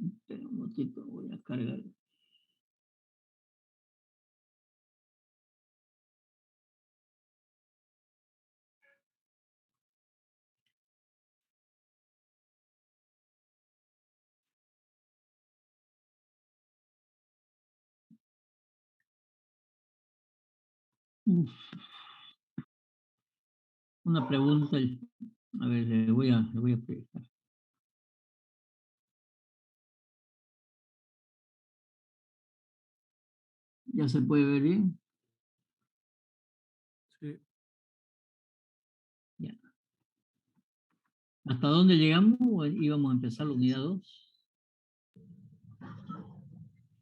Espera un momentito, voy a cargar. Uf, una pregunta, a ver, le voy a preguntar. ¿Ya se puede ver bien? Sí. Ya. ¿Hasta dónde llegamos? ¿O íbamos a empezar la unidad 2?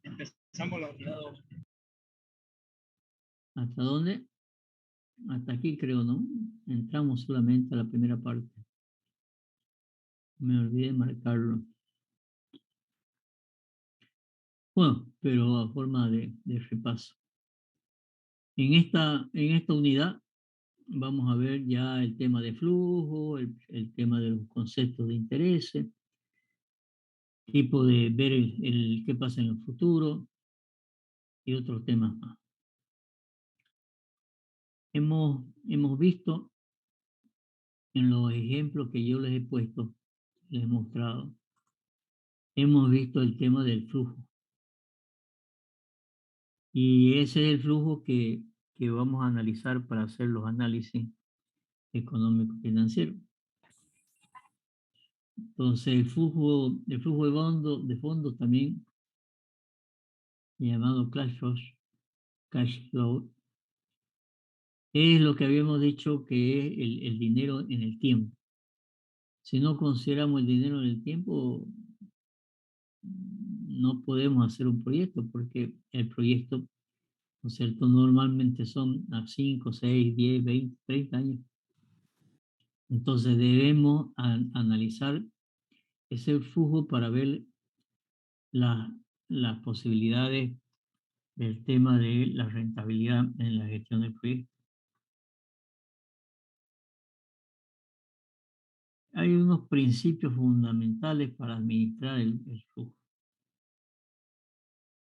Empezamos la unidad 2. ¿Hasta dónde? Hasta aquí creo, ¿no? Entramos solamente a la primera parte. Me olvidé marcarlo. Bueno, pero a forma de repaso. En esta unidad vamos a ver ya el tema de flujo, el tema de los conceptos de interés, tipo de ver qué pasa en el futuro y otros temas más. Hemos visto en los ejemplos que yo les he puesto, les he mostrado, hemos visto el tema del flujo. Y ese es el flujo que vamos a analizar para hacer los análisis económicos financieros. Entonces, el flujo de fondos también, llamado cash flow, es lo que habíamos dicho que es el dinero en el tiempo. Si no consideramos el dinero en el tiempo, no podemos hacer un proyecto, porque el proyecto, ¿no es cierto?, normalmente son a 5, 6, 10, 20, 30 años. Entonces debemos analizar ese flujo para ver la- las posibilidades del tema de la rentabilidad en la gestión del proyecto. Hay unos principios fundamentales para administrar el flujo.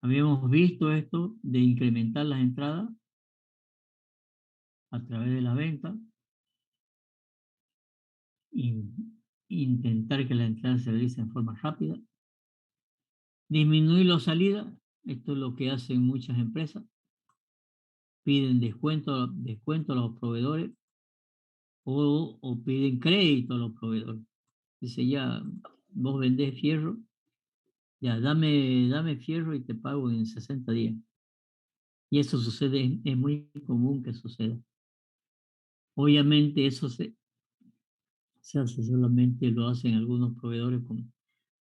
Habíamos visto esto de incrementar las entradas a través de la venta, intentar que la entrada se realice en forma rápida, disminuir las salidas. Esto es lo que hacen muchas empresas, piden descuento a los proveedores, o piden crédito a los proveedores. Dice, ya, vos vendés fierro, ya, dame fierro y te pago en 60 días. Y eso sucede, es muy común que suceda. Obviamente eso se hace solamente, lo hacen algunos proveedores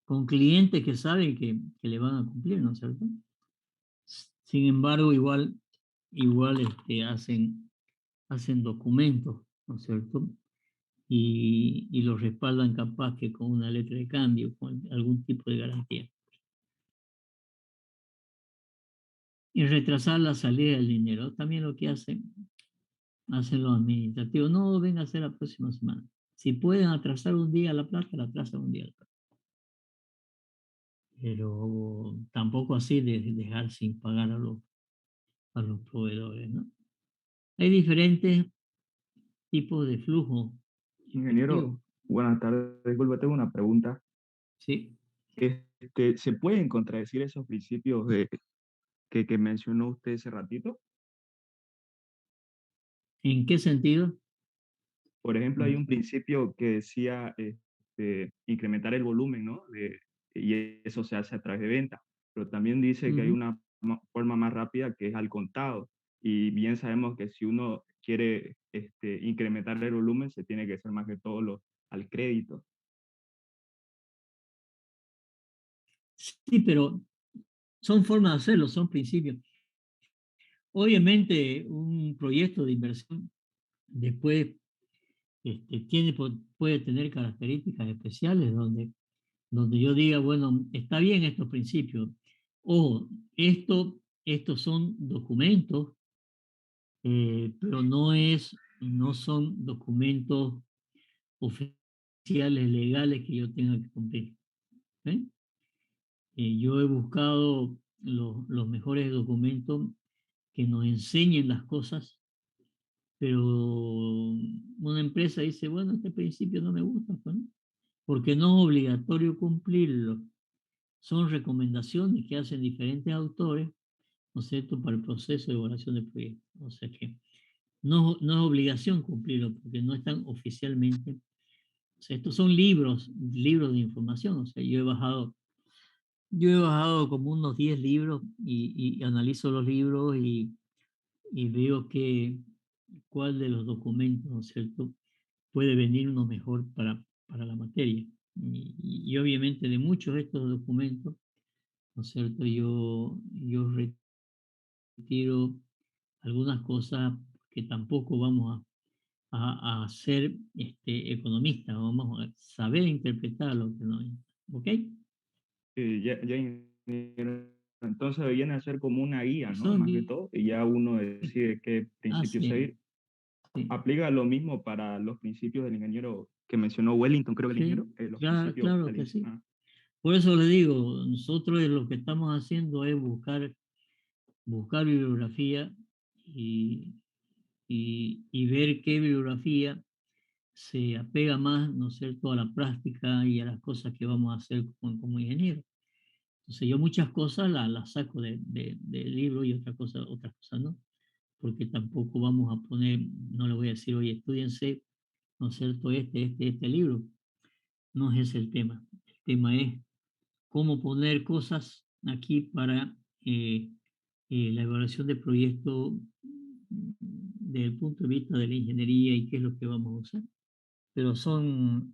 con clientes que saben que le van a cumplir, ¿no es cierto? Sin embargo, igual hacen documentos, ¿no es cierto? Y los respaldan capaz que con una letra de cambio, con algún tipo de garantía. Y retrasar la salida del dinero, también lo que hacen los administrativos. No, venga a ser la próxima semana. Si pueden atrasar un día la plata, la atrasan un día la plata. Pero tampoco así de dejar sin pagar a los proveedores, ¿no? Hay diferentes tipos de flujo Ingeniero, efectivo, buenas tardes. Disculpe, tengo una pregunta. ¿sí? ¿Se pueden contradecir esos principios que mencionó usted hace ratito? ¿En qué sentido? Por ejemplo, hay Mm. un principio que decía incrementar el volumen, ¿no? Y eso se hace a través de venta. Pero también dice que hay Ujú. una forma más rápida que es al contado. Y bien sabemos que si uno quiere incrementar el volumen, se tiene que hacer más que todo al crédito. Sí, pero son formas de hacerlo, son principios. Obviamente, un proyecto de inversión después puede tener características especiales donde yo diga, bueno, está bien estos principios. Ojo, estos son documentos, pero no son documentos oficiales legales que yo tenga que cumplir. ¿Eh? Yo he buscado los mejores documentos que nos enseñen las cosas, pero una empresa dice, bueno, este principio no me gusta, pues, ¿no? Porque no es obligatorio cumplirlo. Son recomendaciones que hacen diferentes autores, ¿no es cierto?, para el proceso de evaluación de proyectos. O sea que no es obligación cumplirlo, porque no están oficialmente. O sea, estos son libros de información. O sea, yo he bajado como unos 10 libros y analizo los libros y veo cuál de los documentos, ¿no es cierto?, puede venir uno mejor para la materia. Y obviamente de muchos de estos documentos, ¿no es cierto?, yo retiro algunas cosas que tampoco vamos a ser economistas, vamos a saber interpretar lo que nos... ¿Ok? Ingeniero. Entonces viene a ser como una guía, ¿no? Son Más que todo, y ya uno decide qué principios así es, seguir. sí. Aplica lo mismo para los principios del ingeniero que mencionó Wellington, creo que el ingeniero, Sí, los claro, principios claro del... que sí. Por eso le digo, nosotros lo que estamos haciendo es buscar bibliografía y, y ver qué bibliografía se apega más, ¿no es cierto?, a la práctica y a las cosas que vamos a hacer como ingeniero. Entonces yo muchas cosas las saco del libro y otras cosas no, porque tampoco vamos a poner, no le voy a decir, oye, estudiense, ¿no es cierto?, este libro. No es ese el tema. El tema es cómo poner cosas aquí para la evaluación de proyecto desde el punto de vista de la ingeniería y qué es lo que vamos a usar. Pero son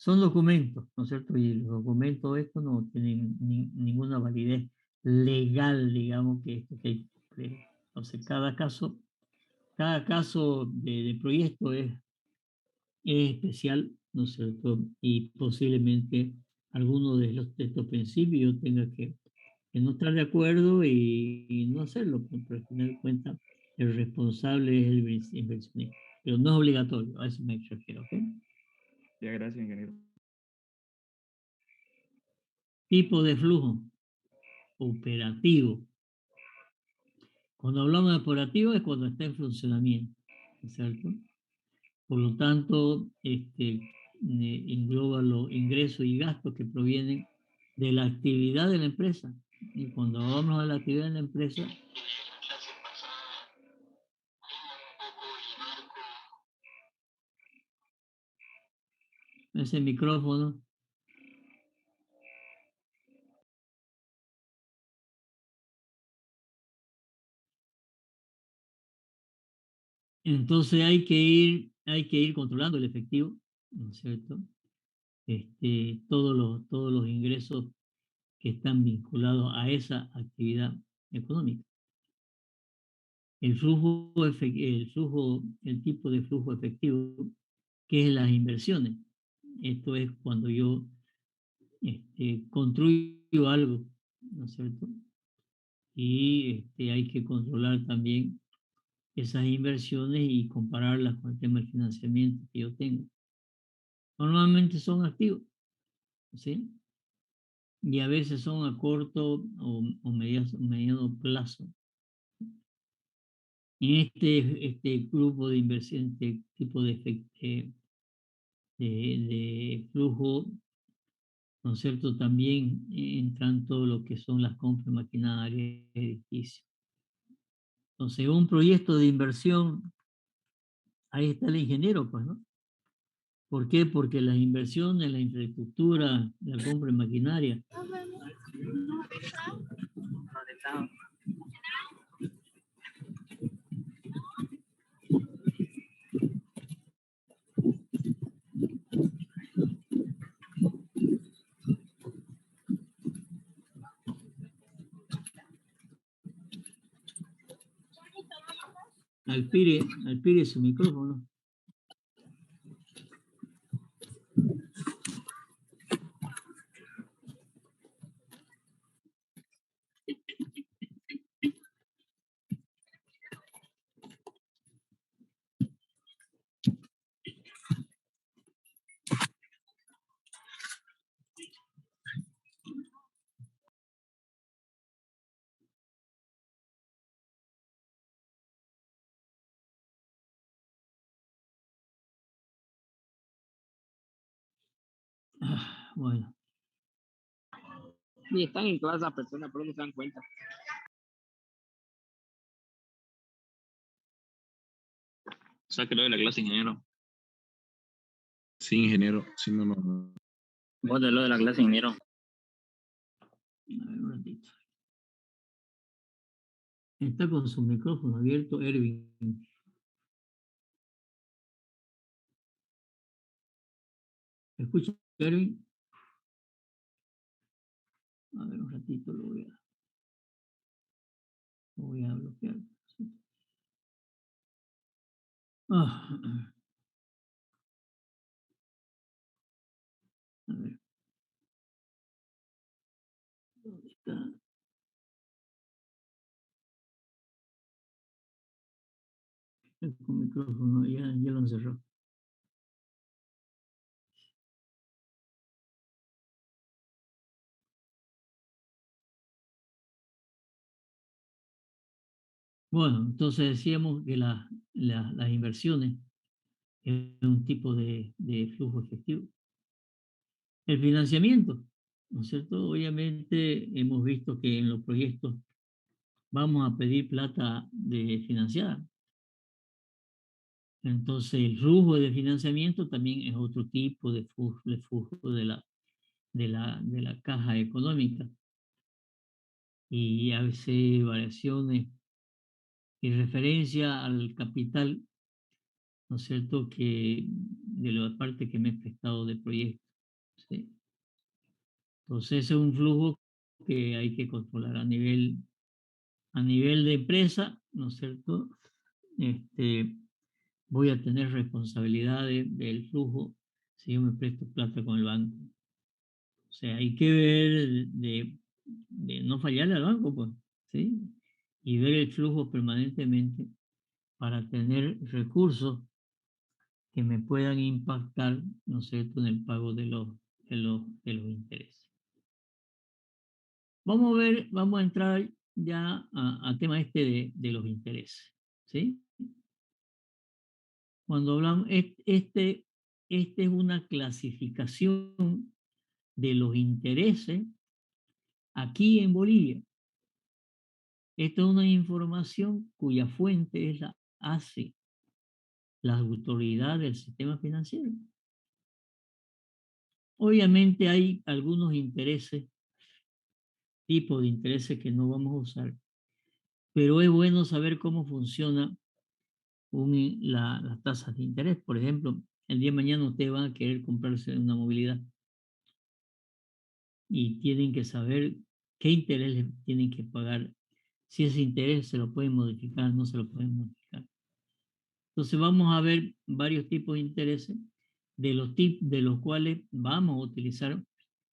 documentos, ¿no es cierto? Y los documentos estos no tienen ninguna validez legal, digamos, entonces, cada caso de proyecto es especial, ¿no es cierto? Y posiblemente alguno de estos principios yo tenga que no estar de acuerdo y no hacerlo, pero al final de cuentas el responsable es el inversionista. Pero no es obligatorio, a eso me refiero, ¿ok? Ya, gracias, ingeniero. Tipo de flujo operativo. Cuando hablamos de operativo es cuando está en funcionamiento, ¿no es cierto? Por lo tanto, engloba los ingresos y gastos que provienen de la actividad de la empresa. Y cuando hablamos de la actividad de la empresa, ese micrófono, entonces hay que ir controlando el efectivo, ¿no es cierto? Todos los ingresos que están vinculados a esa actividad económica. El tipo de flujo efectivo, que es las inversiones. Esto es cuando yo construyo algo, ¿no es cierto? Y hay que controlar también esas inversiones y compararlas con el tema del financiamiento que yo tengo. Normalmente son activos, ¿sí? Y a veces son a corto o mediano plazo. En este grupo de inversión, este tipo de flujo, ¿no es cierto? También entran todo lo que son las compras de maquinaria, edificios. Entonces, un proyecto de inversión, ahí está el ingeniero, pues, ¿no? ¿Por qué? Porque las inversiones, la infraestructura, la compra de maquinaria. Alpire su micrófono. Bueno, Y están en clase las personas, pero no se dan cuenta. Sáquelo de la clase, ingeniero. Sí, ingeniero. Sí, no, no. Vos de lo de la clase, ingeniero. a ver un ratito. Está con su micrófono abierto, Erwin. ¿Me escucha, Erwin? A ver, un ratito lo voy a bloquear. Ah, a ver, ¿dónde está? Con micrófono, ya lo encerró. Bueno, entonces decíamos que las inversiones es un tipo de flujo efectivo. El financiamiento, ¿no es cierto? Obviamente hemos visto que en los proyectos vamos a pedir plata financiada. Entonces el flujo de financiamiento también es otro tipo de flujo de la caja económica. Y a veces variaciones y referencia al capital, ¿no es cierto?, que de la parte que me he prestado de proyecto. ¿Sí? Entonces ese es un flujo que hay que controlar a nivel de empresa, ¿no es cierto? Voy a tener responsabilidades del flujo si yo me presto plata con el banco. O sea, hay que ver de no fallarle al banco, pues, ¿sí? Y ver el flujo permanentemente para tener recursos que me puedan impactar, ¿no es cierto?, en el pago de los intereses. Vamos a entrar ya al tema de los intereses, ¿sí? Cuando hablamos, este es una clasificación de los intereses aquí en Bolivia. Esta es una información cuya fuente es la ACE, la autoridad del sistema financiero. Obviamente hay algunos intereses, tipos de intereses que no vamos a usar, pero es bueno saber cómo funciona las tasas de interés. Por ejemplo, el día de mañana ustedes van a querer comprarse una movilidad y tienen que saber qué interés le tienen que pagar. Si ese interés se lo pueden modificar, no se lo pueden modificar. Entonces vamos a ver varios tipos de intereses de los cuales vamos a utilizar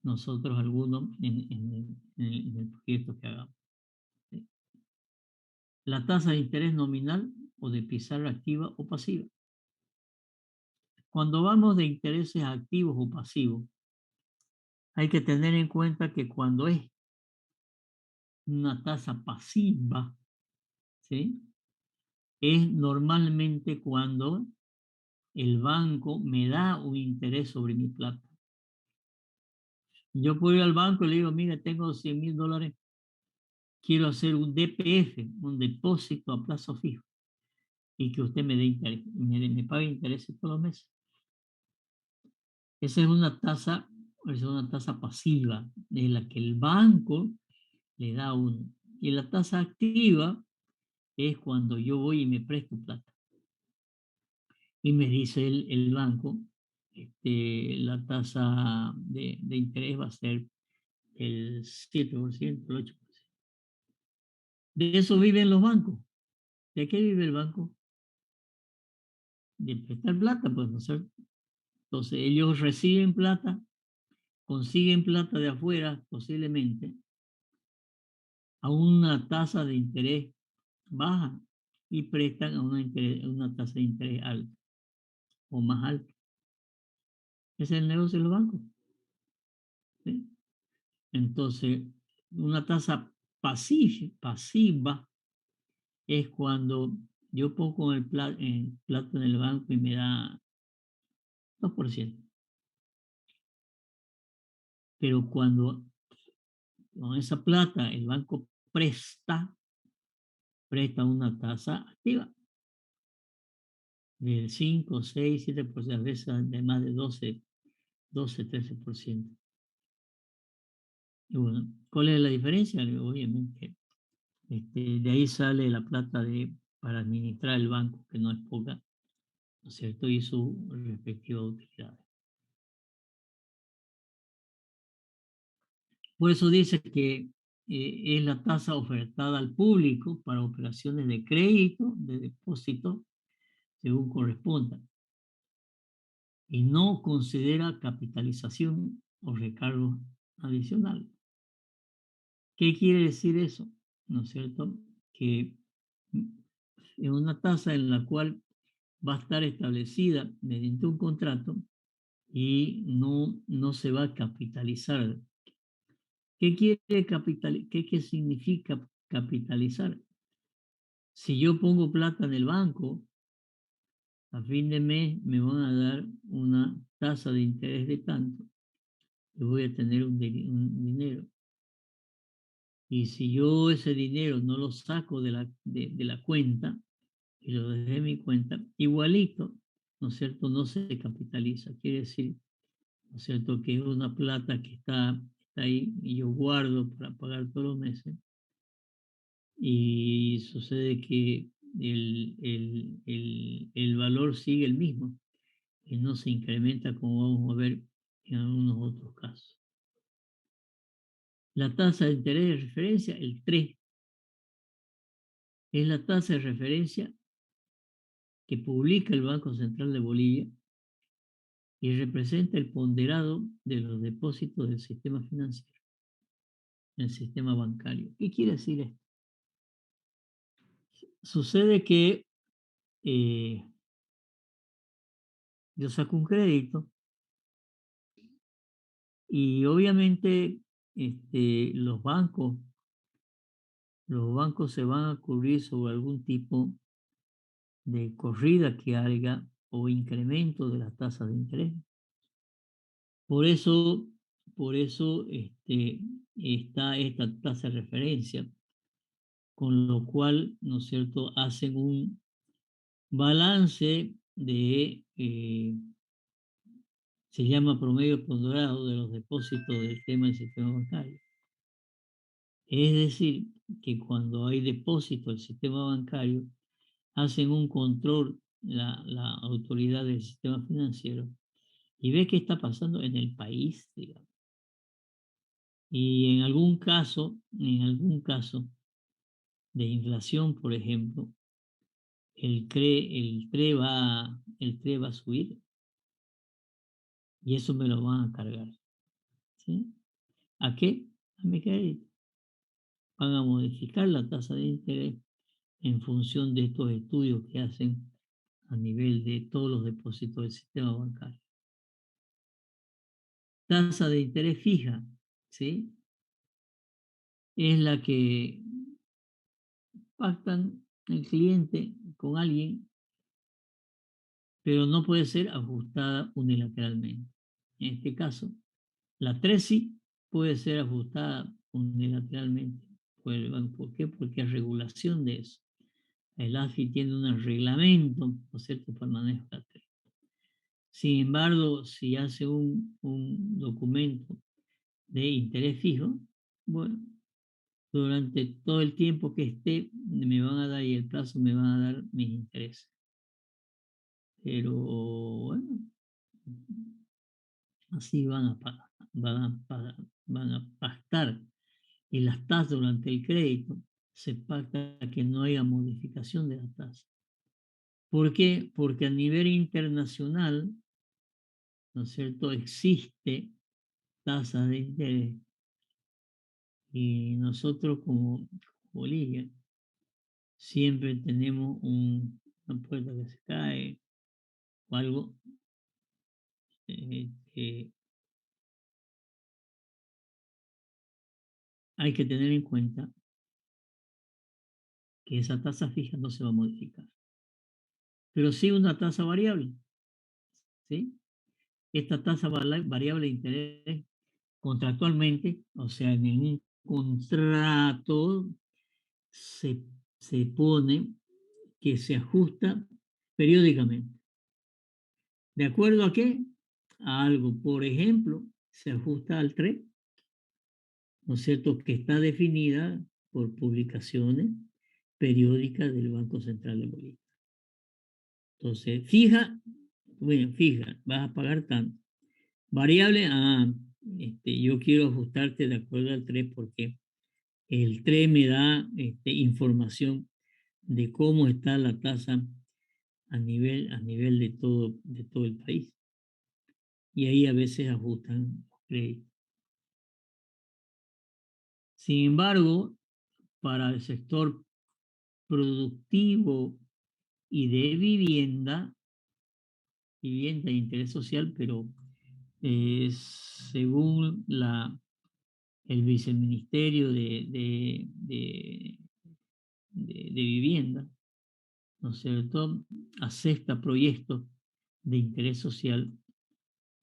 nosotros algunos en el proyecto que hagamos. ¿Sí? La tasa de interés nominal o de pizarra activa o pasiva. Cuando vamos de intereses activos o pasivos, hay que tener en cuenta que cuando es una tasa pasiva, ¿sí?, es normalmente cuando el banco me da un interés sobre mi plata. Yo puedo ir al banco y le digo, mira, tengo $100,000, quiero hacer un DPF, un depósito a plazo fijo, y que usted me dé interés, me pague intereses todos los meses. Esa es una tasa pasiva de la que el banco le da uno. Y la tasa activa es cuando yo voy y me presto plata. Y me dice el banco, la tasa de interés va a ser el 7%, el 8%. De eso viven los bancos. ¿De qué vive el banco? De prestar plata, pues, ¿no es cierto? Entonces ellos reciben plata, consiguen plata de afuera posiblemente a una tasa de interés baja y prestan a una tasa de interés alta o más alta. Ese es el negocio de los bancos. ¿Sí? Entonces, una tasa pasiva es cuando yo pongo el plato en el banco y me da 2%. Pero cuando con esa plata el banco presta una tasa activa del 5, 6, 7%, a veces de más de 12, 13%. Y bueno, ¿cuál es la diferencia? Obviamente, de ahí sale la plata para administrar el banco, que no es poca, ¿no es cierto? Y su respectiva utilidad. Por eso dice que es la tasa ofertada al público para operaciones de crédito, de depósito, según corresponda, y no considera capitalización o recargos adicionales. ¿Qué quiere decir eso? ¿No es cierto? Que es una tasa en la cual va a estar establecida mediante un contrato y no se va a capitalizar. ¿Qué significa capitalizar? Si yo pongo plata en el banco, a fin de mes me van a dar una tasa de interés de tanto y voy a tener un dinero. Y si yo ese dinero no lo saco de la cuenta y lo dejé en mi cuenta, igualito, ¿no es cierto? No se capitaliza. Quiere decir, ¿no es cierto?, que es una plata que está ahí y yo guardo para pagar todos los meses. Y sucede que el valor sigue el mismo y no se incrementa como vamos a ver en algunos otros casos. La tasa de interés de referencia, el 3, es la tasa de referencia que publica el Banco Central de Bolivia y representa el ponderado de los depósitos del sistema financiero, el sistema bancario. ¿Qué quiere decir esto? Sucede que yo saco un crédito y obviamente los bancos se van a cubrir sobre algún tipo de corrida que haya o incremento de la tasa de interés. Por eso está esta tasa de referencia, con lo cual, ¿no es cierto?, hacen un balance se llama promedio ponderado de los depósitos del sistema bancario. Es decir, que cuando hay depósito del sistema bancario, hacen un control la autoridad del sistema financiero y ve qué está pasando en el país, digamos. Y en algún caso de inflación, por ejemplo, el TRE va a subir y eso me lo van a cargar. ¿Sí? ¿A qué? A mi crédito. Van a modificar la tasa de interés en función de estos estudios que hacen a nivel de todos los depósitos del sistema bancario. Tasa de interés fija, ¿sí? Es la que pactan el cliente con alguien, pero no puede ser ajustada unilateralmente. En este caso, la TRESI puede ser ajustada unilateralmente por el banco. ¿Por qué? Porque es regulación de eso. El AFI tiene un reglamento, ¿no es cierto?, para el manejo de la TRESI. Sin embargo, si hace un documento de interés fijo, bueno, durante todo el tiempo que esté, me van a dar y el plazo me van a dar mis intereses. Pero bueno, así van a pactar. Y las tasas durante el crédito se pacta que no haya modificación de la tasa. ¿Por qué? Porque a nivel internacional, ¿no es cierto?, existe tasa de interés y nosotros como Bolivia siempre tenemos una puerta que se cae o algo que hay que tener en cuenta que esa tasa fija no se va a modificar, pero sí una tasa variable, ¿sí? Esta tasa variable de interés contractualmente, o sea, en un contrato se pone que se ajusta periódicamente. ¿De acuerdo a qué? A algo. Por ejemplo, se ajusta al TRE, ¿no es cierto?, que está definida por publicaciones periódicas del Banco Central de Bolivia. Entonces, fija, vas a pagar tanto. Variable, yo quiero ajustarte de acuerdo al TRE porque el TRE me da información de cómo está la tasa a nivel de todo el país. Y ahí a veces ajustan los créditos. Sin embargo, para el sector productivo y de vivienda de interés social, pero según el viceministerio de vivienda, ¿no es cierto?, acepta proyectos de interés social,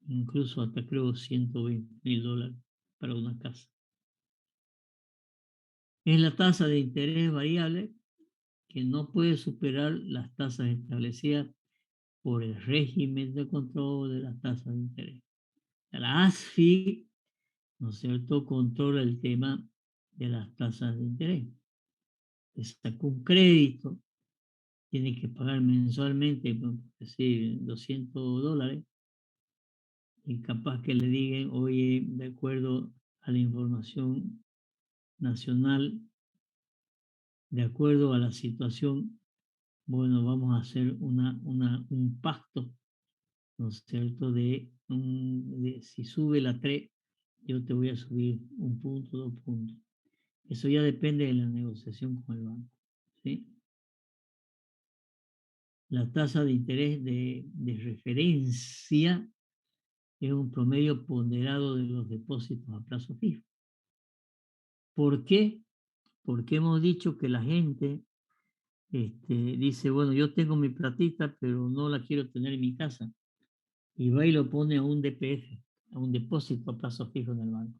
incluso hasta creo $120,000 para una casa. Es la tasa de interés variable que no puede superar las tasas establecidas por el régimen de control de las tasas de interés. La ASFI, ¿no es cierto?, controla el tema de las tasas de interés. Te sacó un crédito, tiene que pagar mensualmente, por decir, $200, y capaz que le digan, oye, de acuerdo a la información nacional, de acuerdo a la situación, bueno, vamos a hacer un pacto, ¿no es cierto?, de si sube la TRE, yo te voy a subir 1 punto, 2 puntos. Eso ya depende de la negociación con el banco, ¿sí? La tasa de interés de referencia es un promedio ponderado de los depósitos a plazo fijo. ¿Por qué? Porque hemos dicho que la gente dice, bueno, yo tengo mi platita, pero no la quiero tener en mi casa. Y va y lo pone a un DPF, a un depósito a plazo fijo en el banco,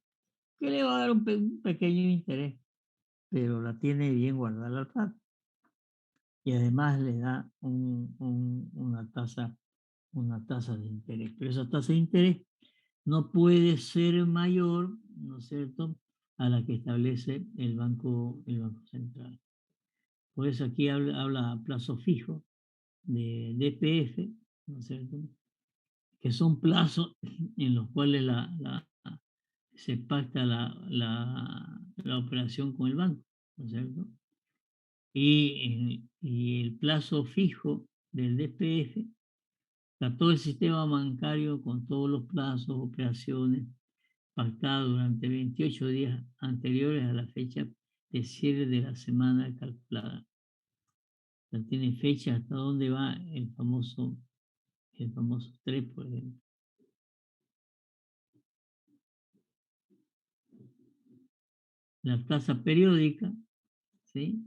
que le va a dar un pequeño interés, pero la tiene bien guardada la plata. Y además le da una tasa de interés. Pero esa tasa de interés no puede ser mayor, ¿no es cierto?, a la que establece el Banco Central. Por eso aquí habla a plazo fijo de DPF, ¿no es cierto?, que son plazos en los cuales se pacta la operación con el banco, ¿no es cierto? Y el plazo fijo del DPF, está todo el sistema bancario con todos los plazos, operaciones pactadas durante 28 días anteriores a la fecha de cierre de la semana calculada. O sea, tiene fecha hasta dónde va el famoso TRE, por ejemplo. La tasa periódica, ¿sí?,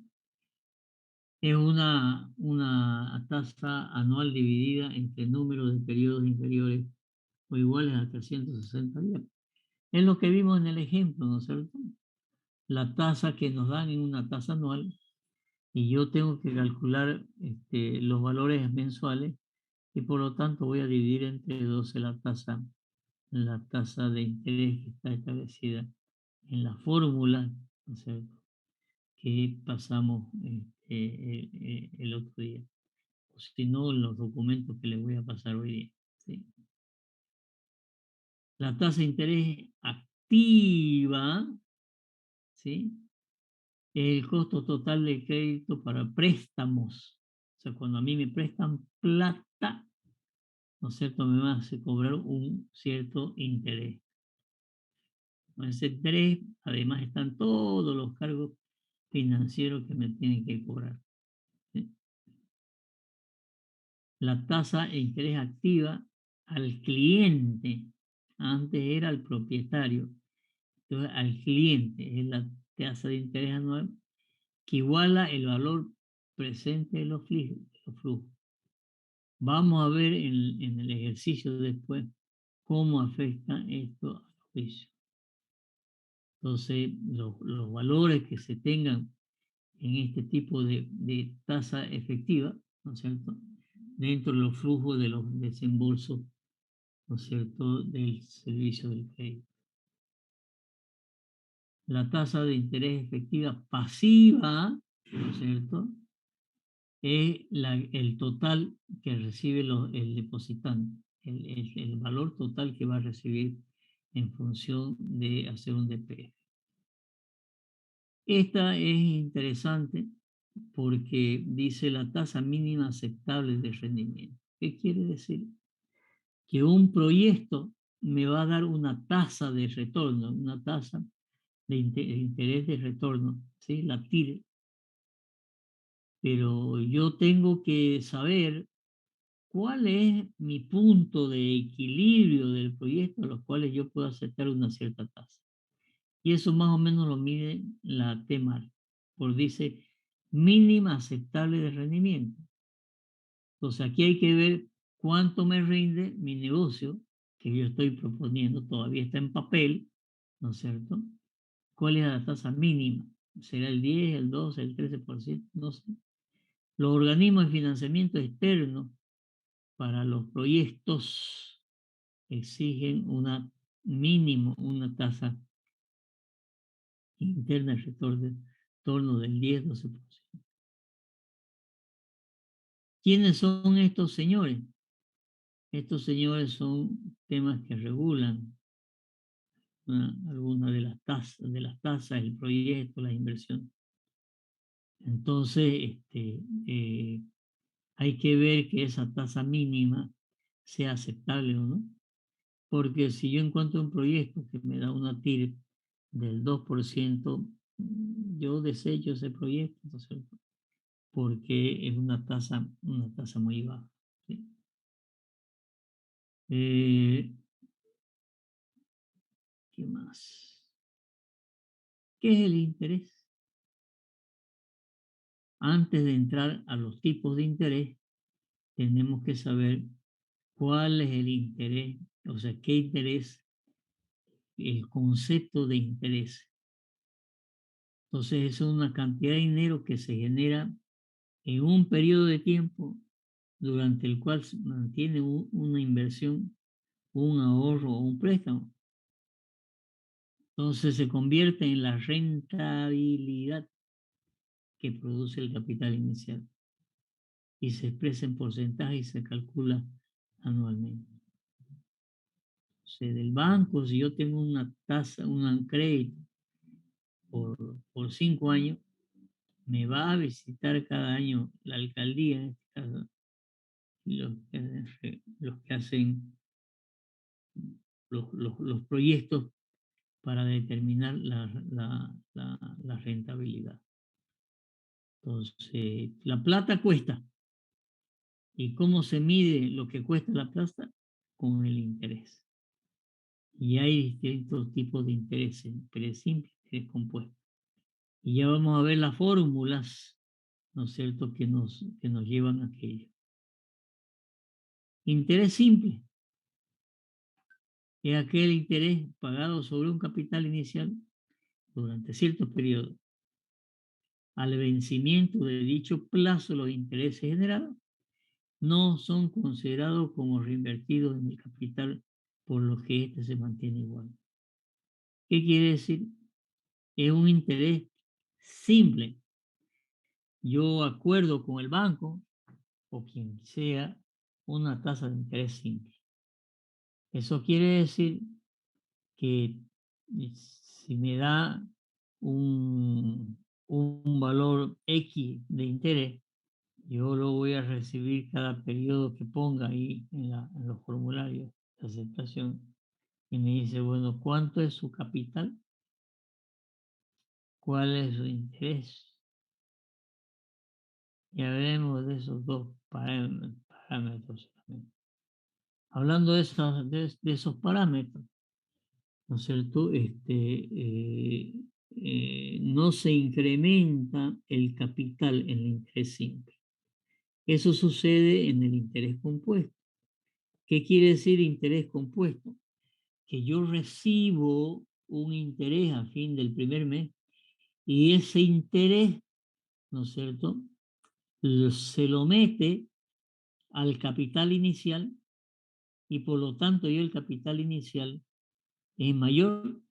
es una tasa anual dividida entre números de periodos inferiores o iguales a 360 días. Es lo que vimos en el ejemplo, ¿no es cierto? La tasa que nos dan en una tasa anual, y yo tengo que calcular los valores mensuales, y por lo tanto voy a dividir entre 12 la tasa de interés que está establecida en la fórmula, ¿no es cierto?, que pasamos el otro día, o si no, en los documentos que les voy a pasar hoy día, ¿sí? La tasa de interés activa, ¿sí?, es el costo total del crédito para préstamos. O sea, cuando a mí me prestan plata, ¿no es cierto?, me van a cobrar un cierto interés. Con ese interés, además, están todos los cargos financieros que me tienen que cobrar, ¿sí? La tasa de interés activa al cliente, antes era al propietario, entonces al cliente es la tasa de interés anual que iguala el valor presente de los flujos. Vamos a ver en el ejercicio después cómo afecta esto a los juicios. Entonces, los valores que se tengan en este tipo de tasa efectiva, ¿no es cierto?, dentro de los flujos de los desembolsos, ¿no es cierto?, del servicio del crédito. La tasa de interés efectiva pasiva, ¿no es cierto?, es el total que recibe el depositante, el valor total que va a recibir en función de hacer un DPF. Esta es interesante porque dice la tasa mínima aceptable de rendimiento. ¿Qué quiere decir? Que un proyecto me va a dar una tasa de retorno, una tasa de interés de retorno, ¿sí? La TIR. Pero yo tengo que saber cuál es mi punto de equilibrio del proyecto a los cuales yo puedo aceptar una cierta tasa. Y eso más o menos lo mide la TEMAR, por dice mínima aceptable de rendimiento. Entonces aquí hay que ver cuánto me rinde mi negocio que yo estoy proponiendo, todavía está en papel, ¿no es cierto? ¿Cuál es la tasa mínima? ¿Será el 10, el 12, el 13%? No sé. Los organismos de financiamiento externo para los proyectos exigen una mínimo, una tasa interna de retorno del 10-12%. ¿Quiénes son estos señores? Estos señores son temas que regulan algunas de las tasas, el proyecto, la inversión. Entonces, hay que ver que esa tasa mínima sea aceptable o no. Porque si yo encuentro un proyecto que me da una TIR del 2%, yo desecho ese proyecto, ¿no es cierto?, porque es una tasa muy baja, ¿sí? ¿Qué más? ¿Qué es el interés? Antes de entrar a los tipos de interés, tenemos que saber cuál es el interés, o sea, qué interés, el concepto de interés. Entonces, es una cantidad de dinero que se genera en un periodo de tiempo durante el cual se mantiene una inversión, un ahorro o un préstamo. Entonces se convierte en la rentabilidad que produce el capital inicial y se expresa en porcentaje y se calcula anualmente. O sea, del banco, si yo tengo una tasa, un crédito por 5 años, me va a visitar cada año la alcaldía, en este caso, los que hacen los proyectos para determinar la rentabilidad. Entonces, la plata cuesta. ¿Y cómo se mide lo que cuesta la plata? Con el interés. Y hay distintos tipos de intereses, interés simple, interés compuesto. Y ya vamos a ver las fórmulas, ¿no es cierto?, que nos llevan a aquello. Interés simple es aquel interés pagado sobre un capital inicial durante ciertos periodos. Al vencimiento de dicho plazo, los intereses generados no son considerados como reinvertidos en el capital, por lo que éste se mantiene igual. ¿Qué quiere decir? Es un interés simple. Yo acuerdo con el banco o quien sea una tasa de interés simple. Eso quiere decir que si me da un valor X de interés, yo lo voy a recibir cada periodo que ponga ahí en los formularios de aceptación. Y me dice, bueno, ¿cuánto es su capital? ¿Cuál es su interés? Ya veremos de esos dos parámetros solamente. Hablando de esos parámetros, ¿no es cierto? No se incrementa el capital en el interés simple. Eso sucede en el interés compuesto. ¿Qué quiere decir interés compuesto? Que yo recibo un interés a fin del primer mes y ese interés, ¿no es cierto?, se lo mete al capital inicial y por lo tanto ya el capital inicial es mayor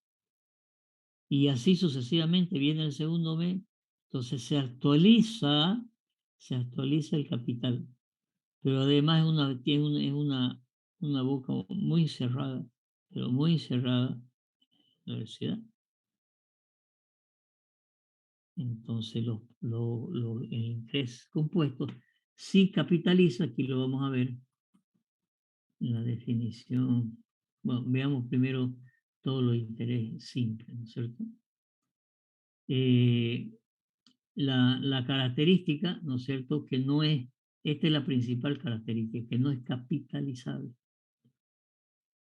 y así sucesivamente viene el segundo mes, entonces se actualiza el capital, pero además es una boca muy cerrada, pero muy cerrada la universidad. Entonces el interés compuesto sí capitaliza, aquí lo vamos a ver en la definición. Bueno, veamos primero todo lo interés simple, ¿no es cierto? La característica, ¿no es cierto?, que no es, esta es la principal característica, que no es capitalizable.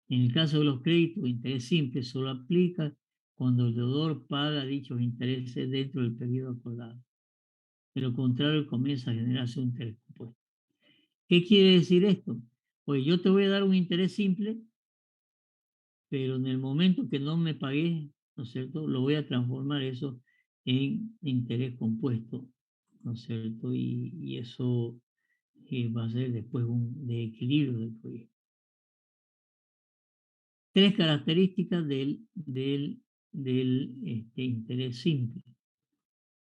En el caso de los créditos de interés simple, solo aplica cuando el deudor paga dichos intereses dentro del periodo acordado. De lo contrario, comienza a generarse un interés compuesto. ¿Qué quiere decir esto? Pues yo te voy a dar un interés simple, pero en el momento que no me pagué, ¿no es cierto?, lo voy a transformar eso en interés compuesto, ¿no es cierto? Y eso va a ser después un de equilibrio del proyecto. Tres características del interés simple.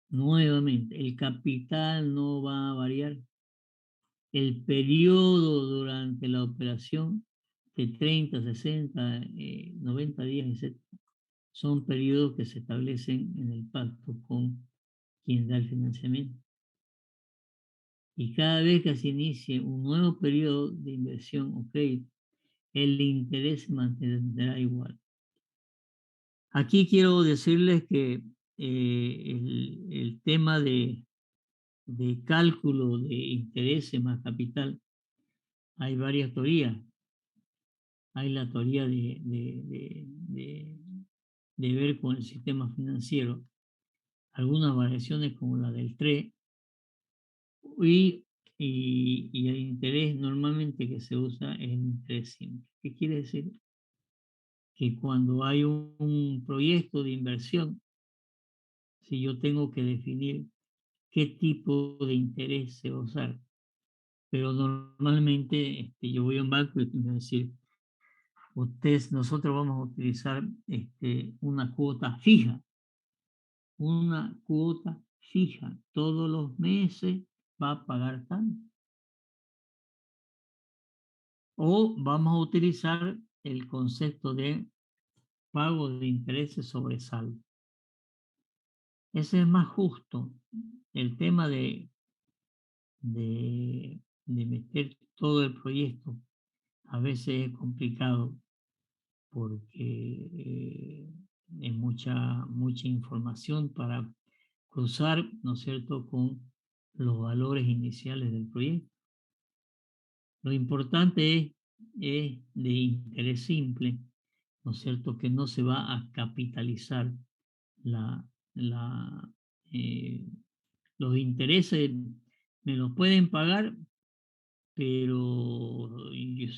Nuevamente, el capital no va a variar. El periodo durante la operación de 30, 60, 90 días, etc. Son periodos que se establecen en el pacto con quien da el financiamiento. Y cada vez que se inicie un nuevo periodo de inversión o crédito, el interés se mantendrá igual. Aquí quiero decirles que el tema de cálculo de intereses más capital, hay varias teorías. Hay la teoría de ver con el sistema financiero, algunas variaciones como la del TRE, y el interés normalmente que se usa es el interés simple. ¿Qué quiere decir? Que cuando hay un proyecto de inversión, si yo tengo que definir qué tipo de interés se va a usar, pero normalmente yo voy a un banco y me va a decir, nosotros vamos a utilizar una cuota fija, todos los meses va a pagar tanto. O vamos a utilizar el concepto de pago de intereses sobre saldo. Ese es más justo. El tema de meter todo el proyecto a veces es complicado porque es mucha información para cruzar, ¿no es cierto?, con los valores iniciales del proyecto. Lo importante es de interés simple, ¿no es cierto?, que no se va a capitalizar la, la, eh, los intereses, me los pueden pagar, pero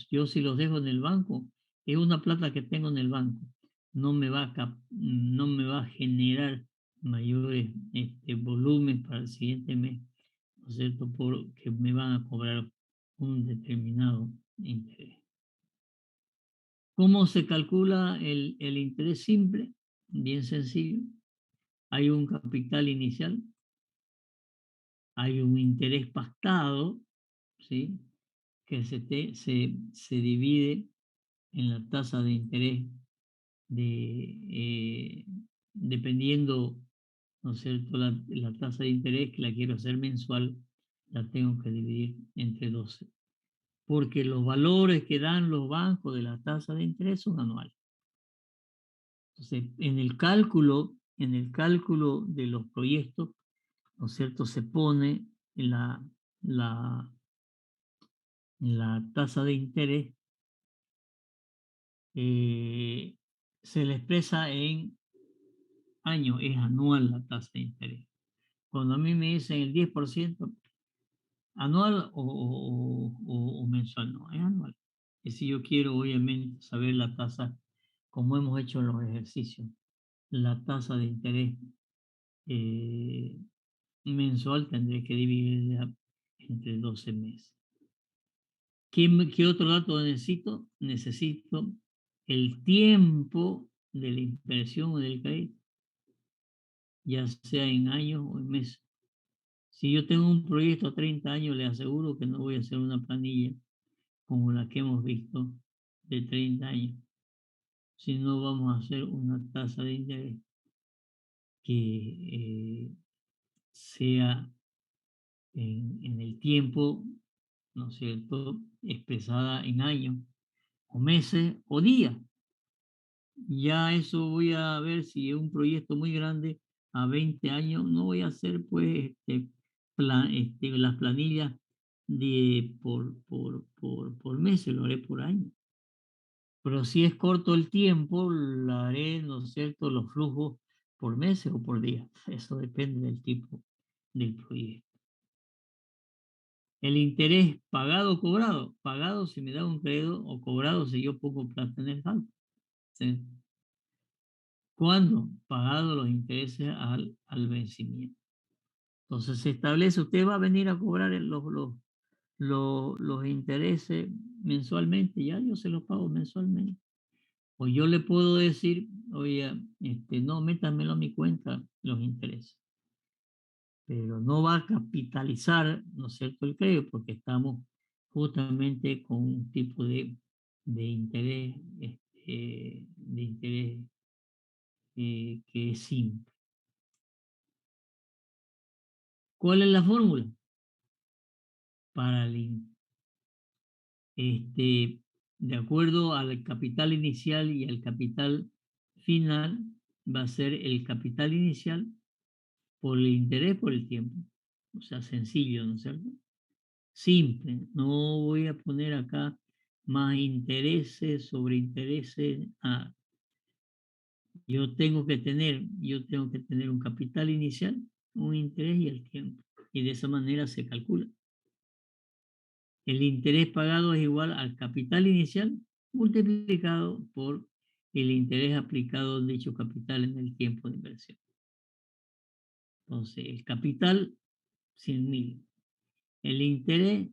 yo si los dejo en el banco, es una plata que tengo en el banco, no me va a generar mayores volumen para el siguiente mes, ¿no es cierto?, porque me van a cobrar un determinado interés. ¿Cómo se calcula el interés simple? Bien sencillo. Hay un capital inicial, hay un interés pactado, ¿sí?, que se divide en la tasa de interés dependiendo, ¿no es cierto?, la tasa de interés que la quiero hacer mensual, la tengo que dividir entre 12. Porque los valores que dan los bancos de la tasa de interés son anuales. Entonces, en el cálculo de los proyectos, ¿no es cierto?, se pone la tasa de interés, se le expresa en años, es anual la tasa de interés. Cuando a mí me dicen el 10%, anual o mensual, no, es anual. Y si yo quiero, obviamente, saber la tasa, como hemos hecho en los ejercicios, la tasa de interés mensual tendré que dividirla entre 12 meses. ¿Qué otro dato necesito? Necesito el tiempo de la inversión o del crédito, ya sea en años o en meses. Si yo tengo un proyecto a 30 años, le aseguro que no voy a hacer una planilla como la que hemos visto de 30 años, sino vamos a hacer una tasa de interés que sea en el tiempo, ¿no es cierto?, expresada en años, o meses, o días. Ya eso voy a ver si es un proyecto muy grande, a 20 años, no voy a hacer pues las planillas por meses, lo haré por año. Pero si es corto el tiempo, lo haré, ¿no es cierto?, los flujos por meses o por días. Eso depende del tipo del proyecto. El interés pagado o cobrado. Pagado si me da un crédito o cobrado si yo pongo plata en el banco. ¿Sí? ¿Cuándo? Pagado los intereses al vencimiento. Entonces se establece, usted va a venir a cobrar los intereses mensualmente, ya yo se los pago mensualmente. O yo le puedo decir, oye, no, métamelo a mi cuenta los intereses. Pero no va a capitalizar, ¿no es cierto?, el crédito, porque estamos justamente con un tipo de interés, que es simple. ¿Cuál es la fórmula? Para de acuerdo al capital inicial y al capital final, va a ser el capital inicial por el interés por el tiempo. O sea, sencillo, ¿no es cierto? Simple. No voy a poner acá más intereses sobre intereses. Yo tengo que tener un capital inicial, un interés y el tiempo. Y de esa manera se calcula. El interés pagado es igual al capital inicial multiplicado por el interés aplicado a dicho capital en el tiempo de inversión. Entonces, el capital, 100.000. El interés,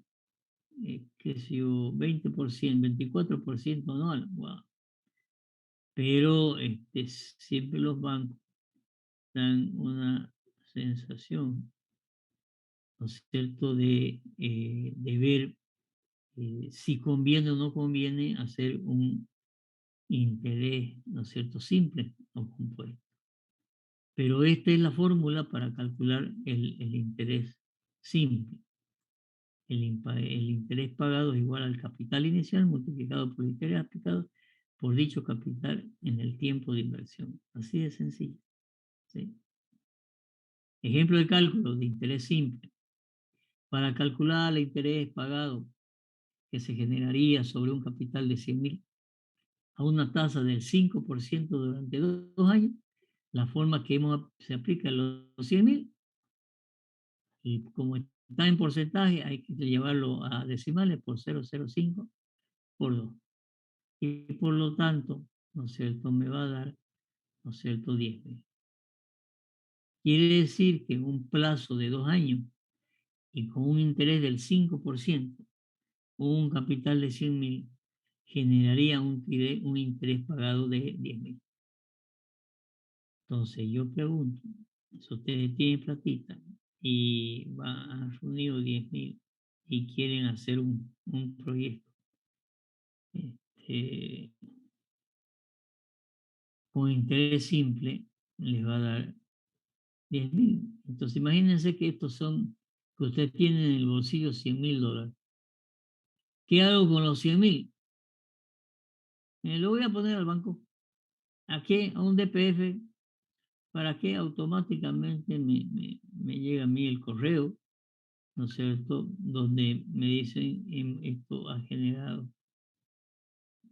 qué sé yo, 20%, 24% anual. Wow. Pero siempre los bancos dan una sensación, ¿no es cierto?, de ver si conviene o no conviene hacer un interés, ¿no es cierto?, simple o compuesto. Pero esta es la fórmula para calcular el interés simple. El interés pagado es igual al capital inicial multiplicado por el interés aplicado por dicho capital en el tiempo de inversión. Así de sencillo. ¿Sí? Ejemplo de cálculo de interés simple. Para calcular el interés pagado que se generaría sobre un capital de 100.000 a una tasa del 5% durante 2 años, la forma que se aplica a los 100.000, y como está en porcentaje, hay que llevarlo a decimales por 0,05 por 2. Y por lo tanto, ¿no es cierto?, me va a dar, ¿no es cierto?, 10.000. Quiere decir que en un plazo de 2 años y con un interés del 5%, un capital de 100.000 generaría un interés pagado de 10.000. Entonces yo pregunto, si ustedes tienen platita y han reunido 10.000 y quieren hacer un proyecto con interés simple, les va a dar 10.000. Entonces imagínense que que ustedes tienen en el bolsillo $100.000. ¿Qué hago con los 100.000? Lo voy a poner al banco. ¿A qué? A un DPF, para que automáticamente me llegue a mí el correo, ¿no es cierto?, donde me dicen esto ha generado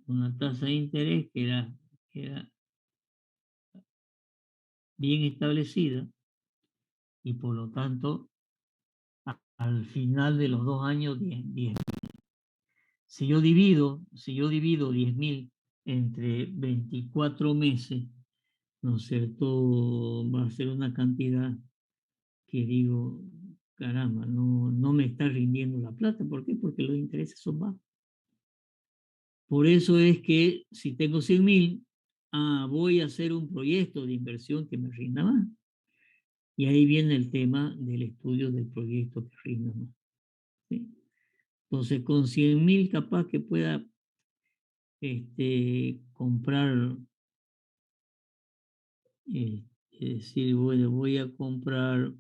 una tasa de interés que era bien establecida y por lo tanto al final de los 2 años 10.000. Si yo divido 10.000 entre 24 meses, ¿no es cierto? Va a ser una cantidad que digo, caramba, no me está rindiendo la plata. ¿Por qué? Porque los intereses son bajos. Por eso es que si tengo 100.000, voy a hacer un proyecto de inversión que me rinda más. Y ahí viene el tema del estudio del proyecto que rinda más. ¿Sí? Entonces, con 100.000 capaz que pueda comprar, es decir, bueno, voy a comprar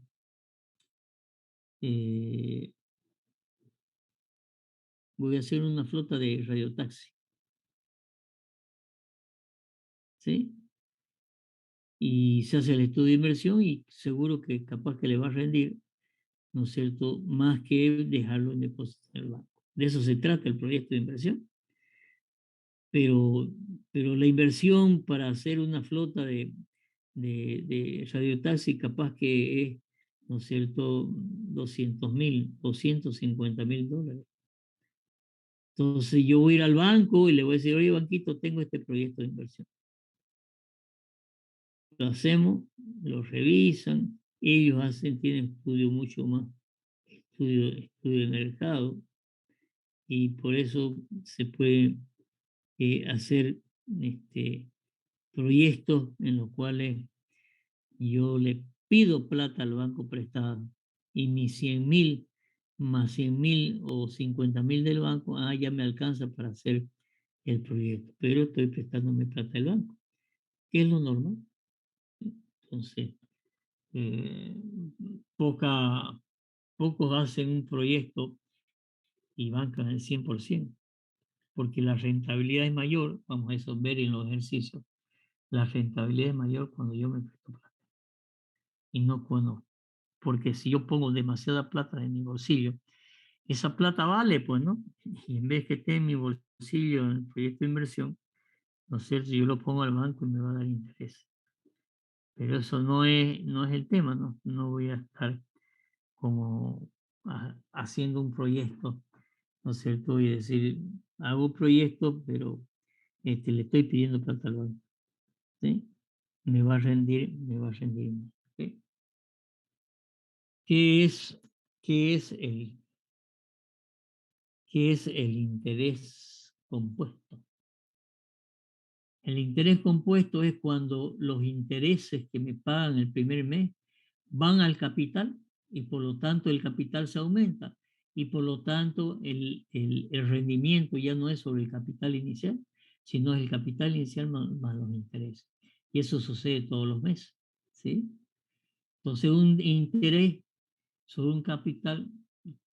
voy a hacer una flota de radiotaxi, ¿sí? Y se hace el estudio de inversión y seguro que capaz que le va a rendir, ¿no es cierto?, más que dejarlo en depósito en el banco. De eso se trata el proyecto de inversión. Pero la inversión para hacer una flota de radiotaxi capaz que es, ¿no es cierto?, 200.000, $250.000. Entonces yo voy a ir al banco y le voy a decir, oye, banquito, tengo este proyecto de inversión. Lo hacemos, lo revisan, ellos tienen estudio mucho más, estudio de mercado, y por eso se puede hacer proyectos en los cuales yo le pido plata al banco prestado y mis 100.000 más 100.000 o 50.000 del banco, ya me alcanza para hacer el proyecto, pero estoy prestándome plata al banco, que es lo normal. Entonces, eh, pocos hacen un proyecto y bancan el 100%, porque la rentabilidad es mayor, vamos a eso ver en los ejercicios, la rentabilidad es mayor cuando yo me presto plata y no cuando, porque si yo pongo demasiada plata en mi bolsillo, esa plata vale, pues, ¿no? Y en vez que esté en mi bolsillo en el proyecto de inversión, ¿no es cierto? Yo lo pongo al banco y me va a dar interés. Pero eso no es el tema, ¿no? No voy a estar como haciendo un proyecto, ¿no es cierto? Y decir, hago proyectos, pero le estoy pidiendo plata al banco, ¿sí? Me va a rendir más, ¿sí? ¿Qué es, qué es el, qué es el interés compuesto? El interés compuesto es cuando los intereses que me pagan el primer mes van al capital y por lo tanto el capital se aumenta y por lo tanto el rendimiento ya no es sobre el capital inicial, sino es el capital inicial más los intereses. Y eso sucede todos los meses, ¿sí? Entonces un interés sobre un capital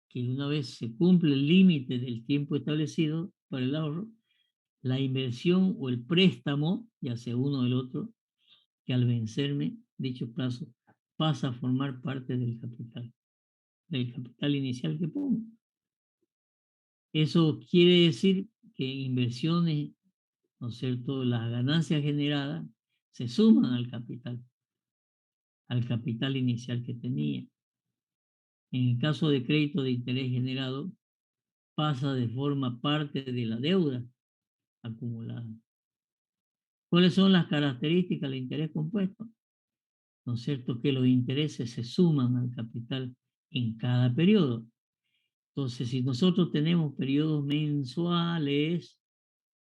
que una vez se cumple el límite del tiempo establecido para el ahorro, la inversión o el préstamo, ya sea uno o el otro, que al vencerme dicho plazo pasa a formar parte del capital inicial que pongo. Eso quiere decir que inversiones, ¿no es cierto?, las ganancias generadas se suman al capital inicial que tenía. En el caso de crédito de interés generado, pasa de forma parte de la deuda acumulada. ¿Cuáles son las características del interés compuesto? ¿No es cierto? Que los intereses se suman al capital en cada periodo. Entonces, si nosotros tenemos periodos mensuales,